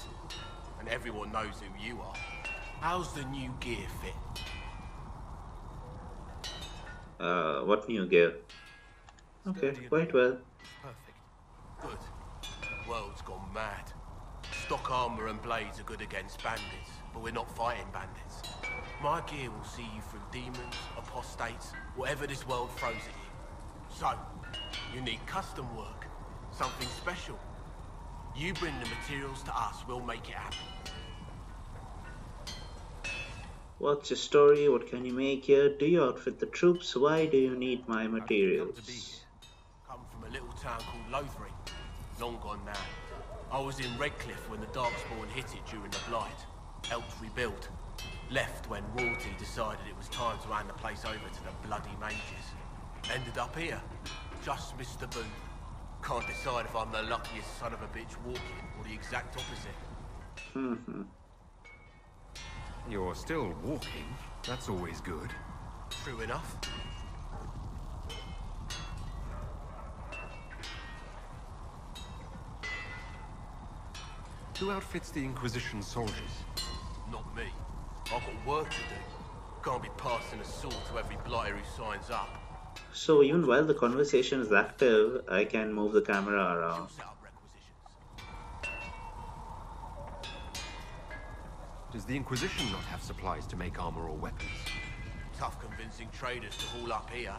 and everyone knows who you are. How's the new gear fit? What new gear? Okay, quite well. Perfect. Good. World's gone mad. Stock armor and blades are good against bandits, but we're not fighting bandits. My gear will see you through demons, apostates, whatever this world throws at you. So, you need custom work, something special. You bring the materials to us, we'll make it happen. What's your story? What can you make here? Do you outfit the troops? Why do you need my materials? Come from a little town called Lothering. Long gone now. I was in Redcliffe when the Darkspawn hit it during the Blight. Helped rebuild. Left when royalty decided it was time to hand the place over to the bloody mages. Ended up here. Just missed the boot. Can't decide if I'm the luckiest son of a bitch walking or the exact opposite. You're still walking. That's always good. True enough. Who outfits the Inquisition soldiers? Not me. I've got work to do. Can't be passing a sword to every blighter who signs up. So even while the conversation is active, I can move the camera around. Does the Inquisition not have supplies to make armor or weapons? Tough convincing traders to haul up here.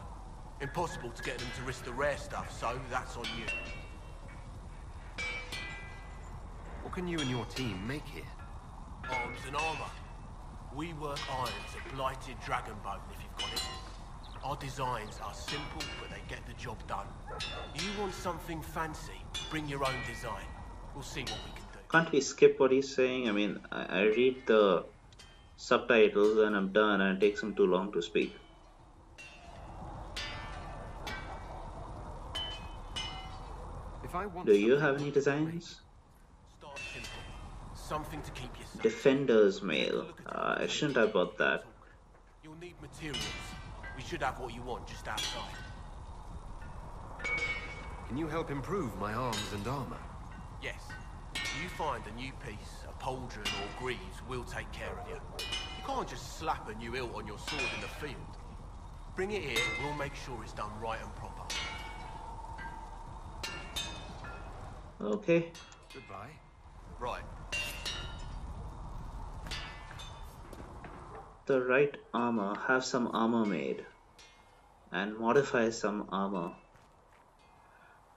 Impossible to get them to risk the rare stuff, so that's on you. What can you and your team make here? Arms and armor. We work irons at Blighted Dragonbone if you've got it. Our designs are simple, but they get the job done. You want something fancy? Bring your own design. We'll see what we can do. Can't we skip what he's saying? I mean, I read the subtitles and I'm done, and it takes him too long to speak. If I want Do you have any designs? Start simple. Something to keep you safe. Defender's mail. I shouldn't have bought that. You'll need materials. We should have what you want just outside. Can you help improve my arms and armor? Yes. You find a new piece, a pauldron or greaves, we'll take care of you. You can't just slap a new hilt on your sword in the field. Bring it here, we'll make sure it's done right and proper. Okay. Goodbye. Right. The right armor. Have some armor made. And modify some armor.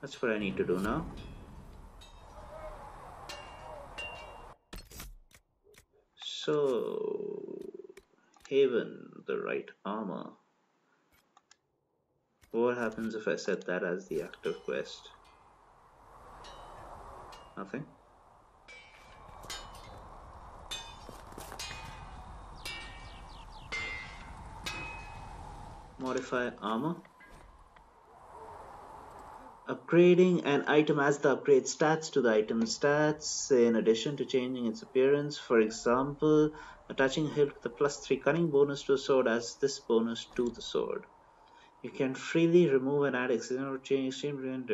That's what I need to do now. So, Haven, the right armor. What happens if I set that as the active quest? Nothing. Modify armor. Upgrading an item adds the upgrade stats to the item's stats in addition to changing its appearance. For example, attaching a hilt with a +3 cunning bonus to a sword adds this bonus to the sword. You can freely remove and add existent or change different.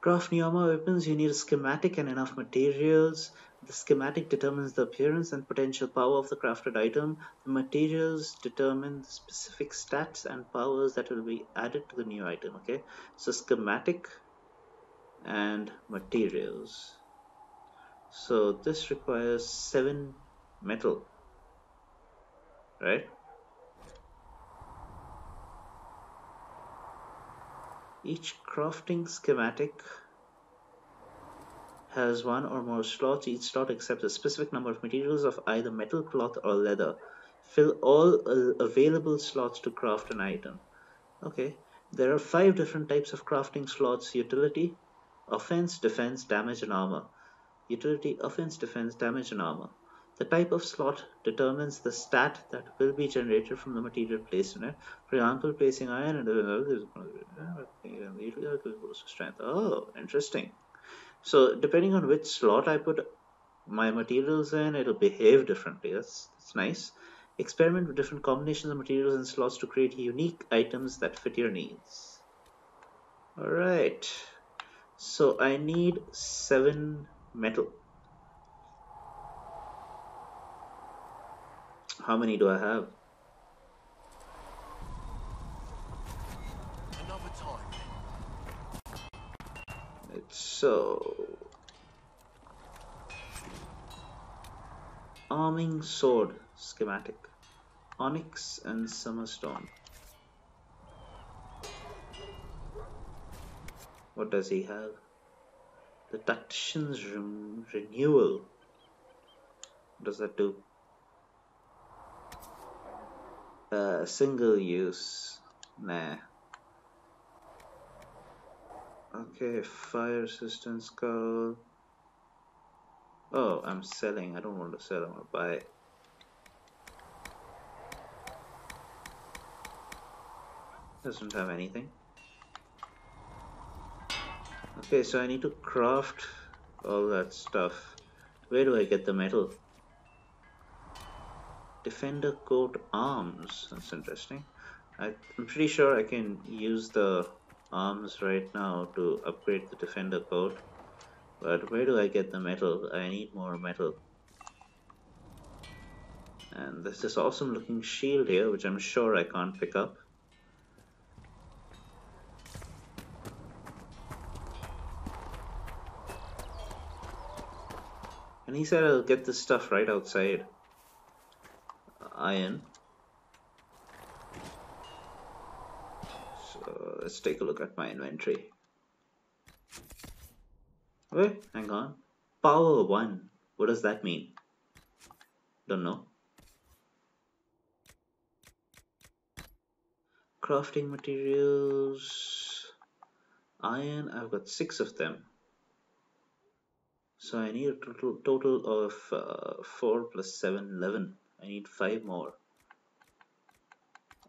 Craft new armor weapons, you need a schematic and enough materials. The schematic determines the appearance and potential power of the crafted item. The materials determine the specific stats and powers that will be added to the new item. Okay, so schematic and materials. So this requires 7 metal, right? Each crafting schematic has 1 or more slots. Each slot accepts a specific number of materials of either metal, cloth, or leather. Fill all available slots to craft an item. Okay, there are 5 different types of crafting slots: utility, offense, defense, damage, and armor. Utility, offense, defense, damage, and armor. The type of slot determines the stat that will be generated from the material placed in it. For example, placing iron and strength. Oh, interesting. So depending on which slot I put my materials in, it'll behave differently. That's nice. Experiment with different combinations of materials and slots to create unique items that fit your needs. Alright. So I need 7 metal. How many do I have? Another time. It's so... Arming sword schematic. Onyx and summerstone. What does he have? The tactician's renewal. What does that do? Single use. Nah. Okay, fire resistance skull. Oh, I'm selling. I don't want to sell. I want to buy. Doesn't have anything. Okay, so I need to craft all that stuff. Where do I get the metal? Defender coat arms. That's interesting. I'm pretty sure I can use the arms right now to upgrade the defender coat. But where do I get the metal? I need more metal. And there's this awesome looking shield here, which I'm sure I can't pick up. And he said I'll get this stuff right outside. Iron. So let's take a look at my inventory. Wait, hang on. Power 1. What does that mean? Don't know. Crafting materials. Iron, I've got 6 of them. So I need a total of 4 plus 7, 11. I need 5 more.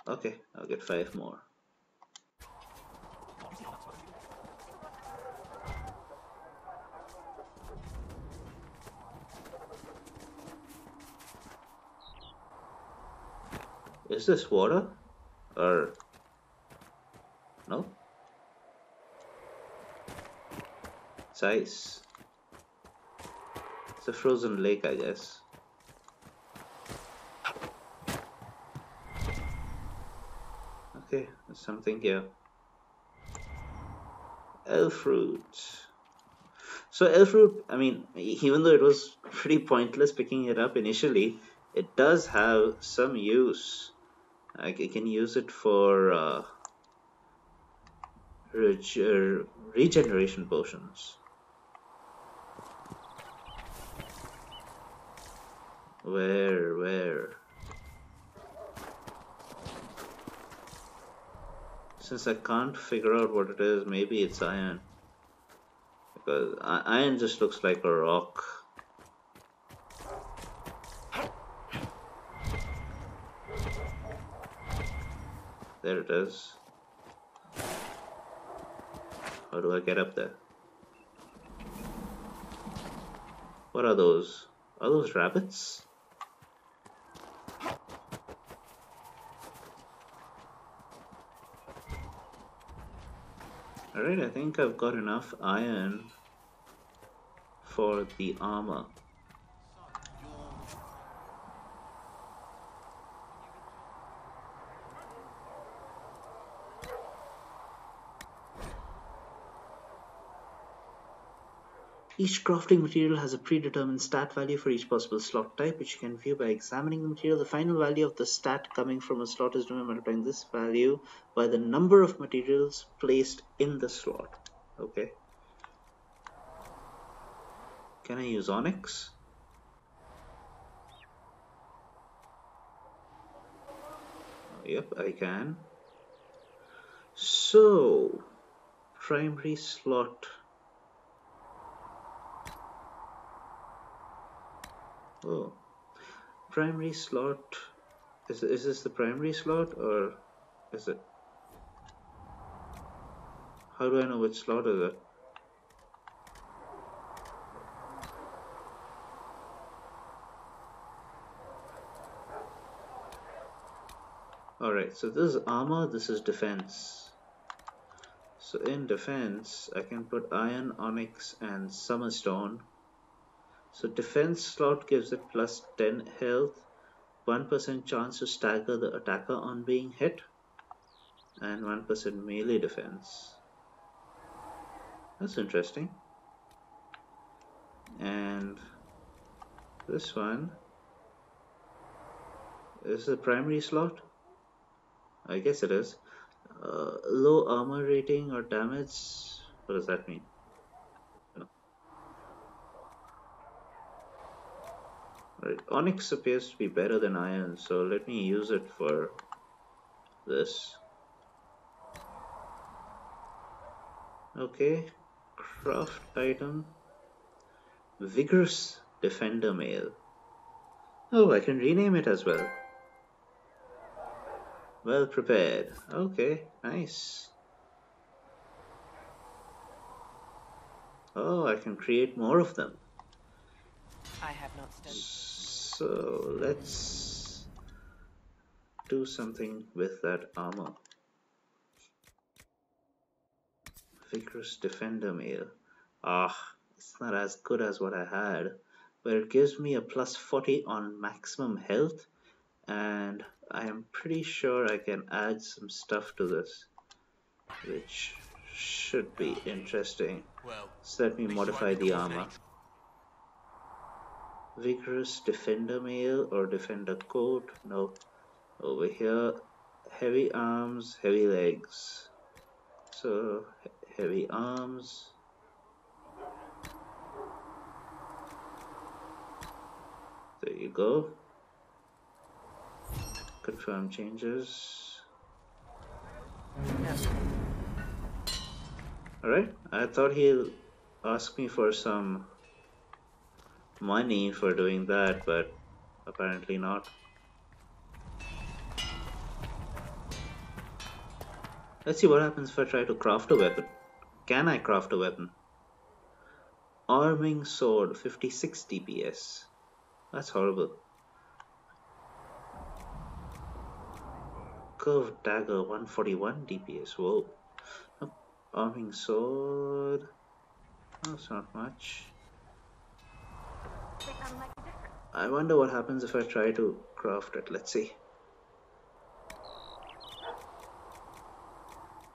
Okay, I'll get 5 more. Is this water? Or... no? It's ice. It's a frozen lake, I guess. Okay, there's something here. Elf root. So elf root, I mean, even though it was pretty pointless picking it up initially, it does have some use. I can use it for regeneration potions. Where? Since I can't figure out what it is, maybe it's iron. Because iron just looks like a rock. There it is. How do I get up there? What are those? Are those rabbits? Alright, I think I've got enough iron for the armor. Each crafting material has a predetermined stat value for each possible slot type, which you can view by examining the material. The final value of the stat coming from a slot is determined by multiplying this value by the number of materials placed in the slot. Okay. Can I use onyx? Yep, I can. So, primary slot. Oh, primary slot. Is this the primary slot or is it? How do I know which slot is it? Alright, so this is armor, this is defense. So in defense, I can put iron, onyx, and summerstone. So defense slot gives it plus 10 health, 1% chance to stagger the attacker on being hit, and 1% melee defense. That's interesting. And this one is the primary slot. I guess it is. Low armor rating or damage. What does that mean? No. Right. Onyx appears to be better than iron, so let me use it for this. Okay. Craft item. Vigorous Defender Mail. Oh, I can rename it as well. Well prepared. Okay, nice. Oh, I can create more of them. I have not studied. So let's do something with that armor. Vigorous Defender Mail. It's not as good as what I had, but it gives me a plus 40 on maximum health, and I am pretty sure I can add some stuff to this, which should be interesting. So let me modify the armor. Vigorous Defender Mail or Defender Coat. No. Over here, heavy arms, heavy legs. So heavy arms. There you go. Confirm changes. Alright, I thought he'll ask me for some money for doing that, but apparently not. Let's see what happens if I try to craft a weapon. Can I craft a weapon? Arming sword, 56 DPS. That's horrible. Curved dagger, 141 DPS. Whoa. Oh, arming sword. That's not much. I wonder what happens if I try to craft it. Let's see.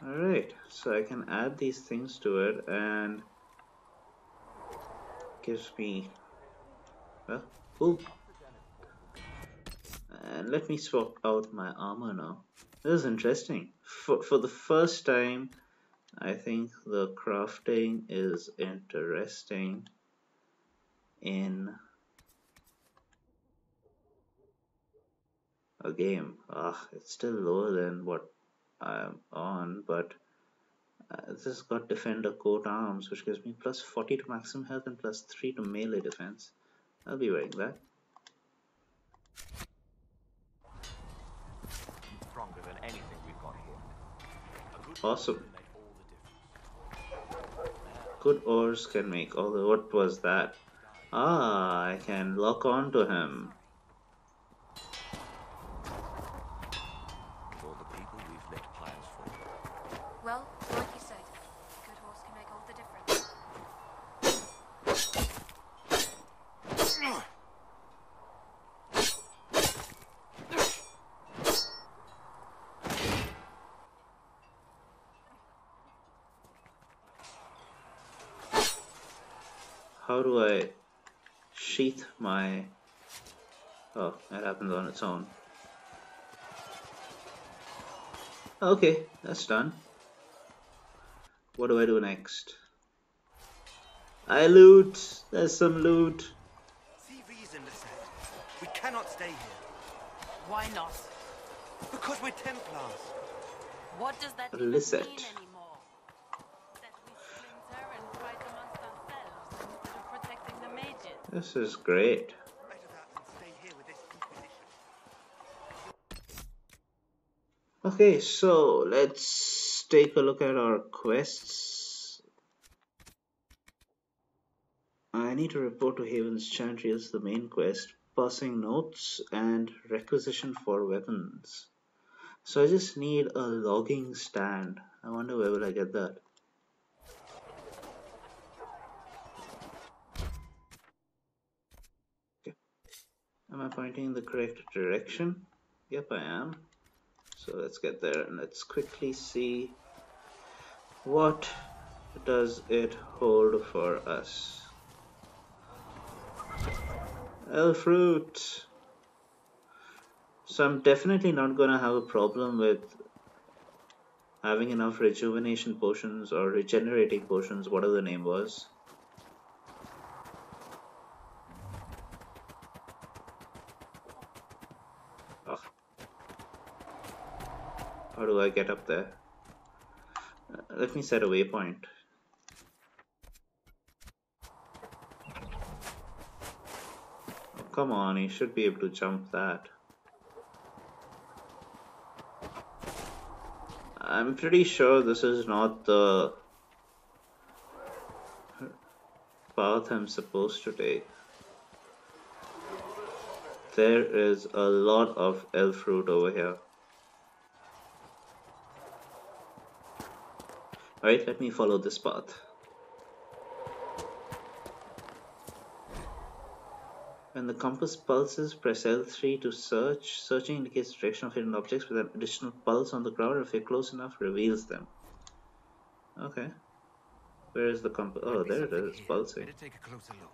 Alright, so I can add these things to it and gives me, well, ooh. And let me swap out my armor now. This is interesting. For the first time, I think the crafting is interesting in a game. It's still lower than what I'm on, but this has got Defender Coat Arms, which gives me plus 40 to maximum health and plus 3 to melee defense. I'll be wearing that. Stronger than anything we've got here. Awesome. Good ores can make. Although, what was that? I can lock on to him. All the people we've left plans for. Well, like you said, a good horse can make all the difference. How do I sheath my... Oh, that happens on its own. Okay, that's done. What do I do next? I loot! There's some loot. See reason, Lisette. We cannot stay here. Why not? Because we're Templars. What does that even Lisette. mean anymore? That we splinter and fight amongst ourselves instead of protecting the mages? This is great. Better that than stay here with this Okay, so let's take a look at our quests. I need to report to Haven's Chantry as the main quest, passing notes and requisition for weapons. So I just need a logging stand. I wonder where will I get that? Okay. Am I pointing in the correct direction? Yep, I am. So let's get there and let's quickly see what does it hold for us. Fruit. So I'm definitely not gonna have a problem with having enough rejuvenation potions or regenerating potions, whatever the name was. Oh. How do I get up there? Let me set a waypoint. Oh, come on, you should be able to jump that. I'm pretty sure this is not the path I'm supposed to take. There is a lot of elf fruit over here. Alright, let me follow this path. When the compass pulses, press L3 to search. Searching indicates the direction of hidden objects with an additional pulse on the ground. If you're close enough, reveals them. Okay. Where is the compass? Oh, there it is. It's pulsing. Better take a closer look.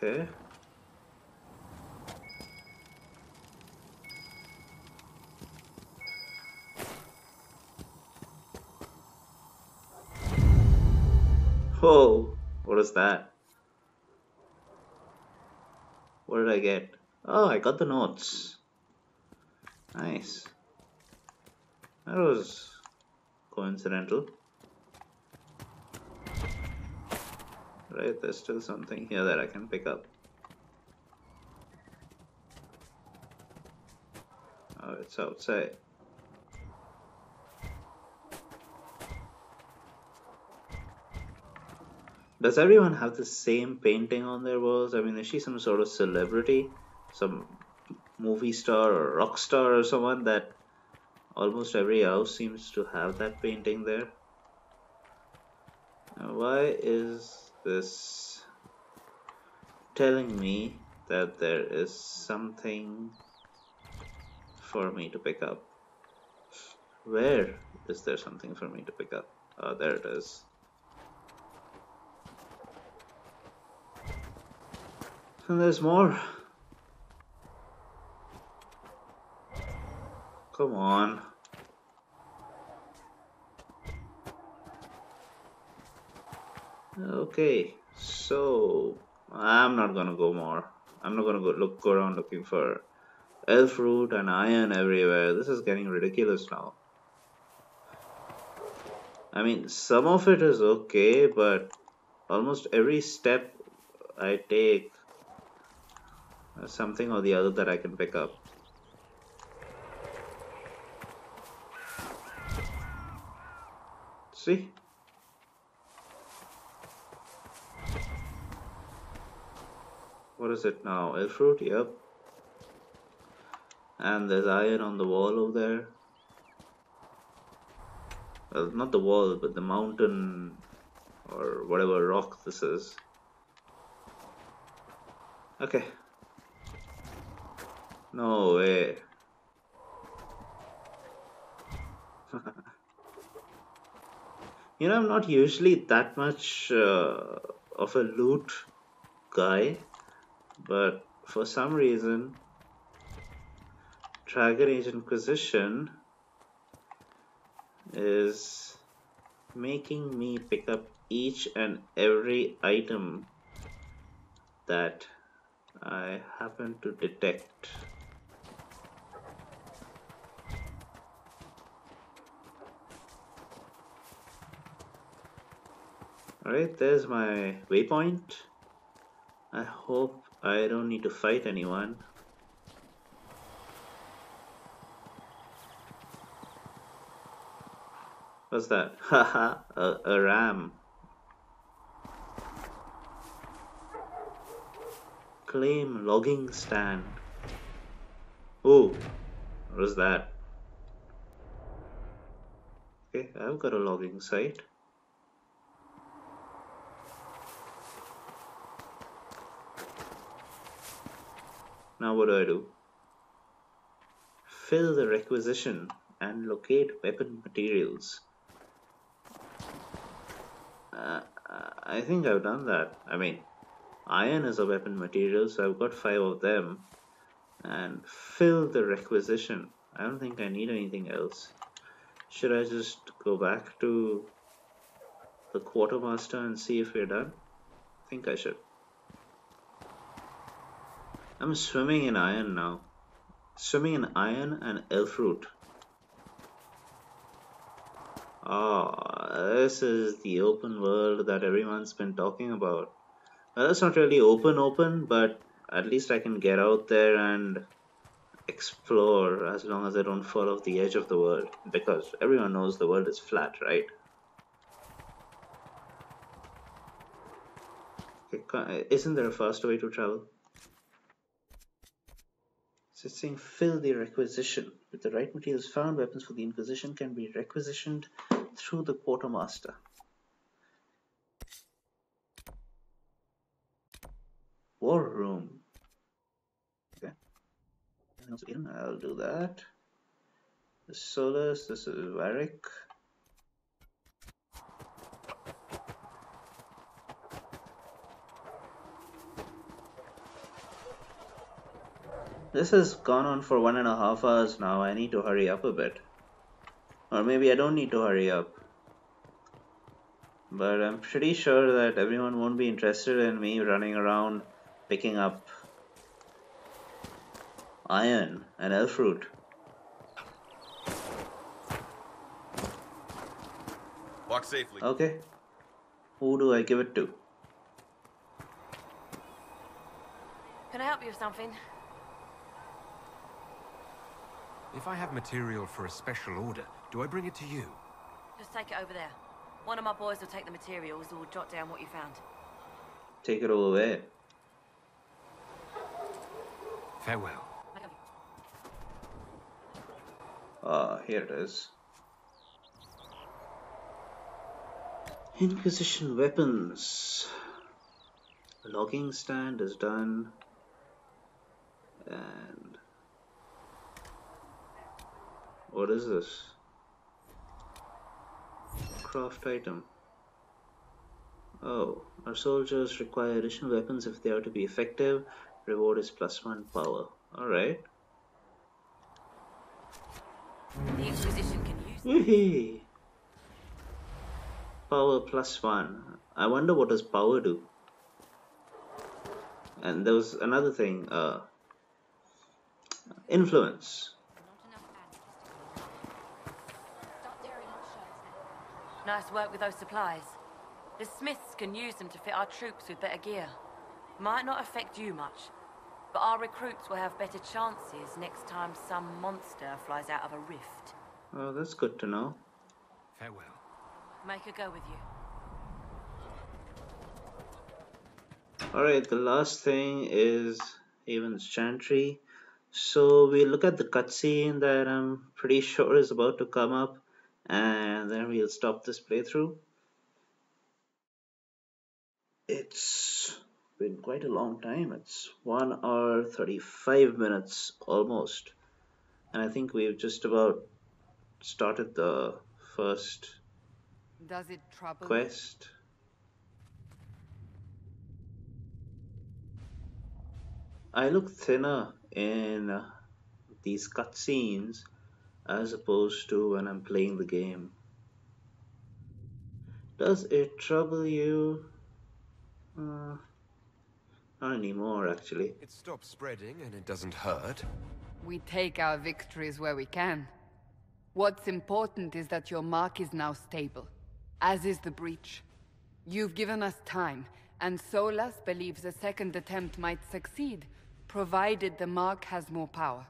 Okay. Whoa, what is that? What did I get? Oh, I got the notes. Nice. That was coincidental. Right, there's still something here that I can pick up. Oh, it's outside. Does everyone have the same painting on their walls? I mean, is she some sort of celebrity? Some movie star or rock star or someone that almost every house seems to have that painting there? Now, why is this telling me that there is something for me to pick up? Where is there something for me to pick up? Oh, there it is. And there's more. Come on. Okay, so I'm not gonna go more. I'm not gonna go around looking for elf fruit and iron everywhere. This is getting ridiculous now. I mean, some of it is okay, but almost every step I take, something or the other that I can pick up. See? What is it now? Elf fruit? Yep. And there's iron on the wall over there. Well, not the wall, but the mountain or whatever rock this is. Okay. No way. You know, I'm not usually that much of a loot guy, but for some reason, Dragon Age Inquisition is making me pick up each and every item that I happen to detect. Alright, there's my waypoint. I hope I don't need to fight anyone. What's that? Haha, a ram. Claim logging stand. Oh, what was that? Okay, I've got a logging site. Now what do? Fill the requisition and locate weapon materials. I think I've done that. I mean, iron is a weapon material, so I've got 5 of them. And fill the requisition. I don't think I need anything else. Should I just go back to the quartermaster and see if we're done? I think I should. I'm swimming in iron now. Swimming in iron and elf root. Oh, this is the open world that everyone's been talking about. Well, it's not really open, but at least I can get out there and explore as long as I don't fall off the edge of the world. Because everyone knows the world is flat, right? Isn't there a faster way to travel? So it's saying fill the requisition. With the right materials found, weapons for the Inquisition can be requisitioned through the quartermaster. War room. Okay. I'll do that. This is Solus, this is Varric. This has gone on for 1.5 hours now. I need to hurry up a bit. Or maybe I don't need to hurry up. But I'm pretty sure that everyone won't be interested in me running around picking up iron and elf fruit. Walk safely. Okay. Who do I give it to? Can I help you with something? If I have material for a special order, do I bring it to you? Just take it over there. One of my boys will take the materials or jot down what you found. Take it all away. Farewell. Here it is. Inquisition weapons. Logging stand is done. And what is this? Craft item. Oh, our soldiers require additional weapons if they are to be effective. Reward is +1 power. Alright. The Inquisition can use Whee! Power +1. I wonder what does power do? And there was another thing, influence. Nice work with those supplies. The smiths can use them to fit our troops with better gear. Might not affect you much, but our recruits will have better chances next time some monster flies out of a rift. Oh, that's good to know. Farewell. Make a go with you. Alright, the last thing is Haven's Chantry. So we look at the cutscene that I'm pretty sure is about to come up, and then we'll stop this playthrough. It's been quite a long time. It's 1 hour 35 minutes almost, and I think we've just about started the first Does it trouble quest. I look thinner in these cutscenes as opposed to when I'm playing the game. Does it trouble you? Not anymore, actually. It stops spreading and it doesn't hurt. We take our victories where we can. What's important is that your mark is now stable, as is the breach. You've given us time, and Solas believes a second attempt might succeed, provided the Mark has more power.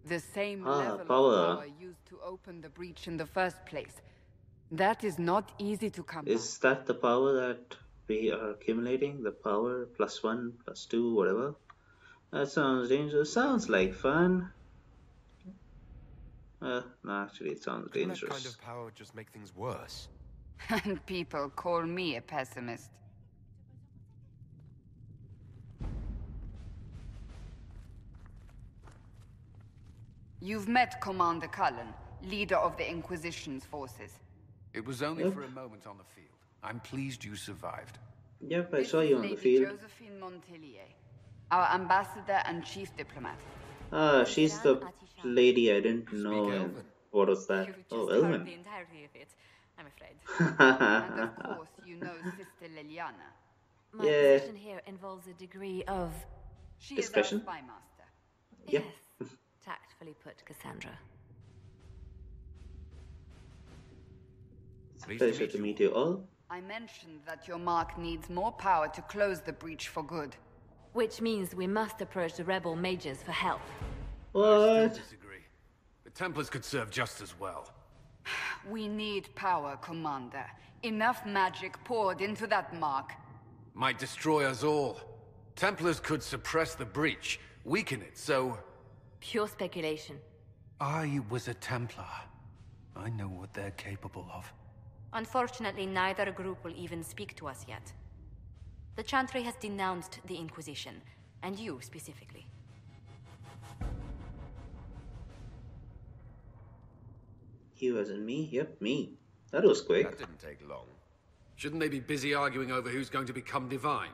The same level of power used to open the breach in the first place. That is not easy to come by. Is that the power that we are accumulating? The power +1, +2, whatever? That sounds dangerous. Sounds like fun. No, actually, it sounds dangerous. That kind of power would just make things worse. And people call me a pessimist. You've met Commander Cullen, leader of the Inquisition's forces. It was only for a moment on the field. I'm pleased you survived. Yep, I saw you on the field. Josephine Montelier, our ambassador and chief diplomat. Ah, she's the lady I didn't know. What was that? Oh, Elvin. The entirety of it, I'm afraid. And of course, you know Sister Liliana. My position here involves a degree of... She discretion? is our spy master. Yep. Yes, tactfully put, Cassandra. It's a pleasure to meet you all. I mentioned that your Mark needs more power to close the breach for good. Which means we must approach the rebel mages for help. What? Disagree. The Templars could serve just as well. We need power, Commander. Enough magic poured into that Mark. Might destroy us all. Templars could suppress the breach, weaken it, so... Pure speculation. I was a Templar. I know what they're capable of. Unfortunately, neither group will even speak to us yet. The Chantry has denounced the Inquisition, and you specifically. You as in me? Yep, me. That was quick. That didn't take long. Shouldn't they be busy arguing over who's going to become divine?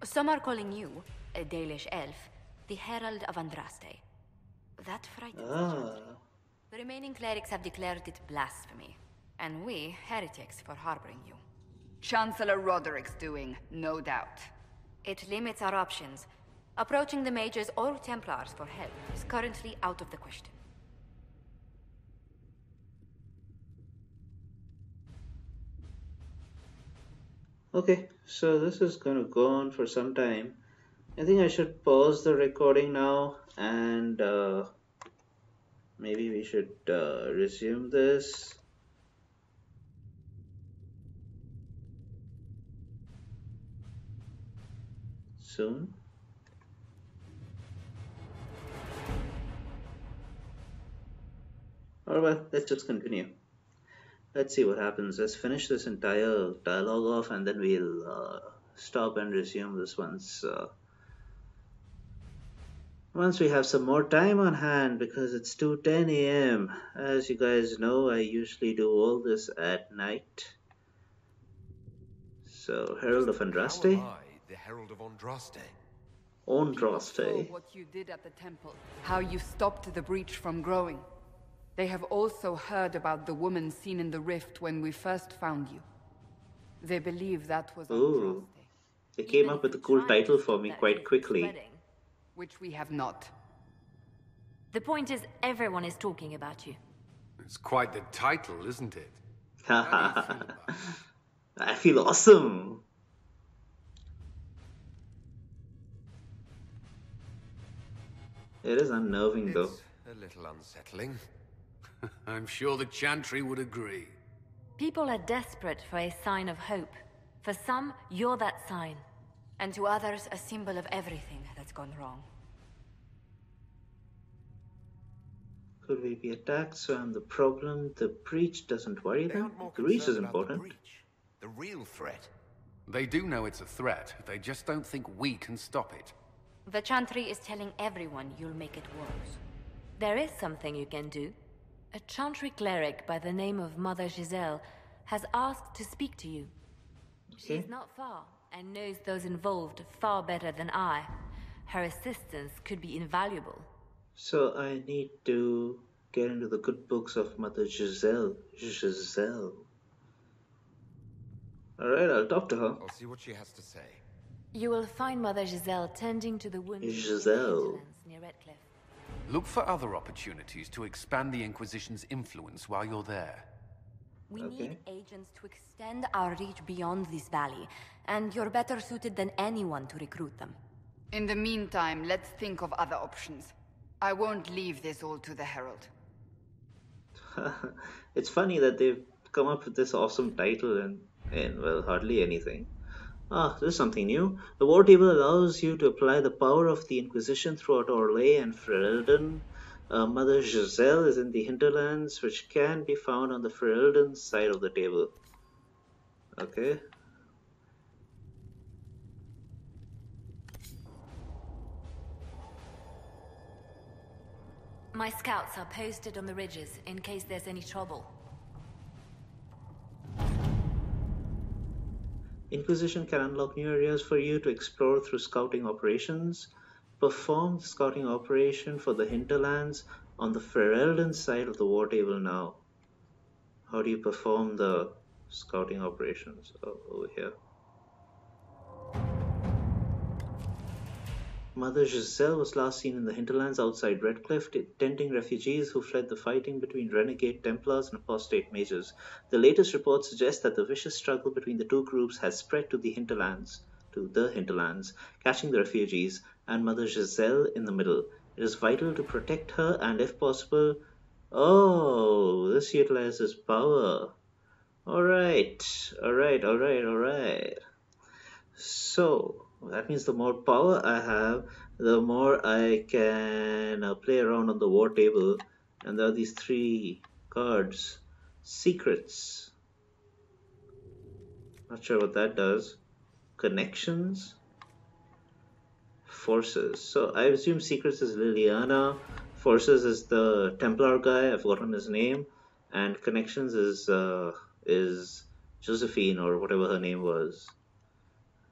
Some are calling you, a Dalish elf, the Herald of Andraste. That frightens the Chantry. The remaining clerics have declared it blasphemy, and we, heretics, for harboring you. Chancellor Roderick's doing, no doubt. It limits our options. Approaching the mages or Templars for help is currently out of the question. Okay, so this is gonna go on for some time. I think I should pause the recording now and maybe we should resume this. Soon. Alright, let's just continue. Let's see what happens. Let's finish this entire dialogue off and then we'll stop and resume this once we have some more time on hand, because it's 2:10 a.m. As you guys know, I usually do all this at night. So, Herald of Andraste? How am I the Herald of Andraste? Andraste. What you did at the temple, how you stopped the breach from growing. They have also heard about the woman seen in the rift when we first found you. They believe that was Ooh. They came up with a cool title for me quite quickly. Which we have not. The point is, everyone is talking about you. It's quite the title, isn't it? I feel awesome. It is unnerving though. A little unsettling. I'm sure the Chantry would agree. People are desperate for a sign of hope. For some, you're that sign. And to others, a symbol of everything that's gone wrong. Could we be attacked? So I'm the problem. The breach doesn't worry them. The breach is important. The real threat. They do know it's a threat. They just don't think we can stop it. The Chantry is telling everyone you'll make it worse. There is something you can do. A Chantry cleric by the name of Mother Giselle has asked to speak to you. She is not far and knows those involved far better than I. Her assistance could be invaluable. So I need to get into the good books of Mother Giselle. Alright, I'll talk to her. I'll see what she has to say. You will find Mother Giselle tending to the wounded Giselle. near Redcliffe. Look for other opportunities to expand the Inquisition's influence while you're there. We Okay. need agents to extend our reach beyond this valley, and you're better suited than anyone to recruit them. In the meantime, let's think of other options. I won't leave this all to the Herald. It's funny that they've come up with this awesome title and well, hardly anything. Ah, this is something new. The war table allows you to apply the power of the Inquisition throughout Orlais and Ferelden. Mother Giselle is in the hinterlands, which can be found on the Ferelden side of the table. Okay. My scouts are posted on the ridges in case there's any trouble. Inquisition can unlock new areas for you to explore through scouting operations. Perform the scouting operation for the hinterlands on the Ferelden side of the war table now. How do you perform the scouting operations? Oh, over here. Mother Giselle was last seen in the hinterlands outside Redcliffe, tending refugees who fled the fighting between renegade Templars and apostate mages. The latest reports suggest that the vicious struggle between the two groups has spread to the hinterlands, catching the refugees and Mother Giselle in the middle. It is vital to protect her and, if possible, oh, this utilizes power. Alright. So, that means the more power I have, the more I can play around on the war table. And there are these 3 cards. Secrets. Not sure what that does. Connections. Forces. So I assume Secrets is Liliana. Forces is the Templar guy. I've forgotten his name. And Connections is Josephine or whatever her name was.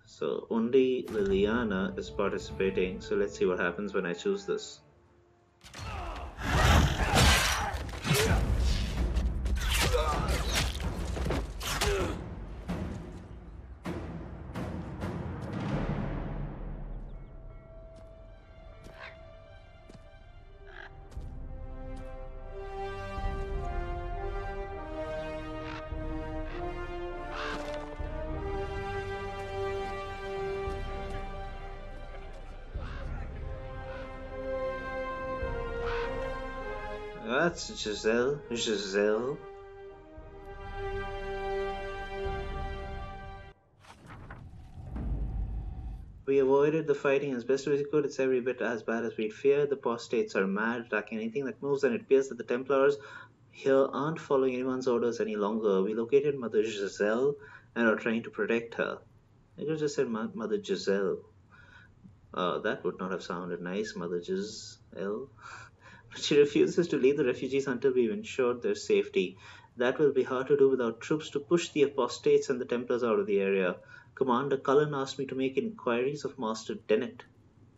So only Liliana is participating. So let's see what happens when I choose this. That's Giselle. We avoided the fighting as best as we could. It's every bit as bad as we'd feared. The apostates are mad, attacking anything that moves, and it appears that the Templars here aren't following anyone's orders any longer. We located Mother Giselle and are trying to protect her. I could have just said Mother Giselle. That would not have sounded nice, Mother Giselle. But she refuses to leave the refugees until we've ensured their safety. That will be hard to do without troops to push the apostates and the Templars out of the area. Commander Cullen asked me to make inquiries of Master Dennett.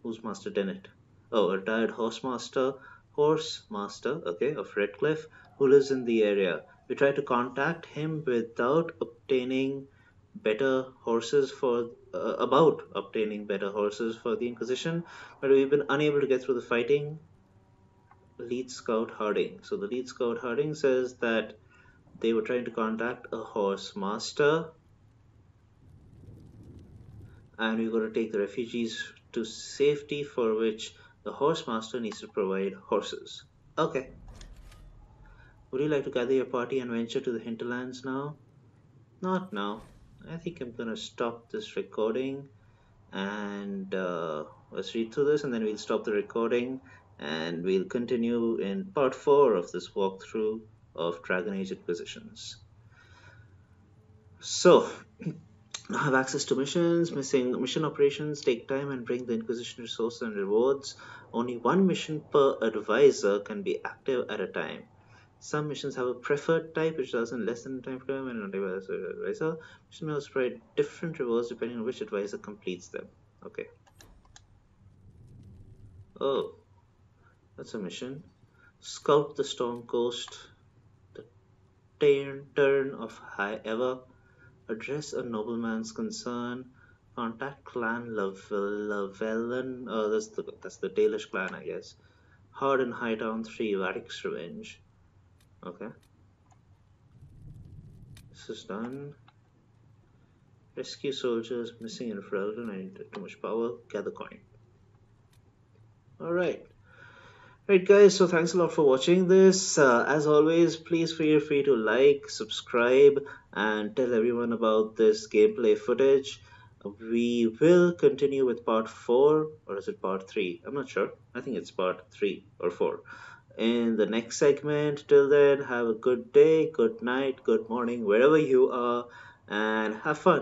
Who's Master Dennett? Oh, a retired horse master, okay, of Redcliffe, who lives in the area. We tried to contact him without obtaining better horses for the Inquisition, but we've been unable to get through the fighting. Lead Scout Harding. So the Lead Scout Harding says that they were trying to contact a horse master, and we're going to take the refugees to safety, for which the horse master needs to provide horses. Okay. Would you like to gather your party and venture to the hinterlands now? Not now. I think I'm going to stop this recording and let's read through this, and then we'll stop the recording and we'll continue in part 4 of this walkthrough of Dragon Age Inquisitions. So, now have access to missions. Mission operations take time and bring the Inquisition resources and rewards. Only 1 mission per advisor can be active at a time. Some missions have a preferred type, which results in less than time frame and not advisor. Mission may provide different rewards depending on which advisor completes them. Okay. Oh, that's a mission. Scout the Storm Coast. The Turn of High Ever. Address a nobleman's concern. Contact Clan Lavellen. Oh, that's the Dalish clan, I guess. Hard and Hightown 3, Varric's Revenge. Okay. This is done. Rescue soldiers missing in Ferelden. I need too much power. Gather coin. Alright. Right guys, so thanks a lot for watching this. As always, please feel free to like, subscribe, and tell everyone about this gameplay footage. We will continue with part 4, or is it part 3? I'm not sure. I think it's part 3 or 4. In the next segment, till then, have a good day, good night, good morning, wherever you are, and have fun.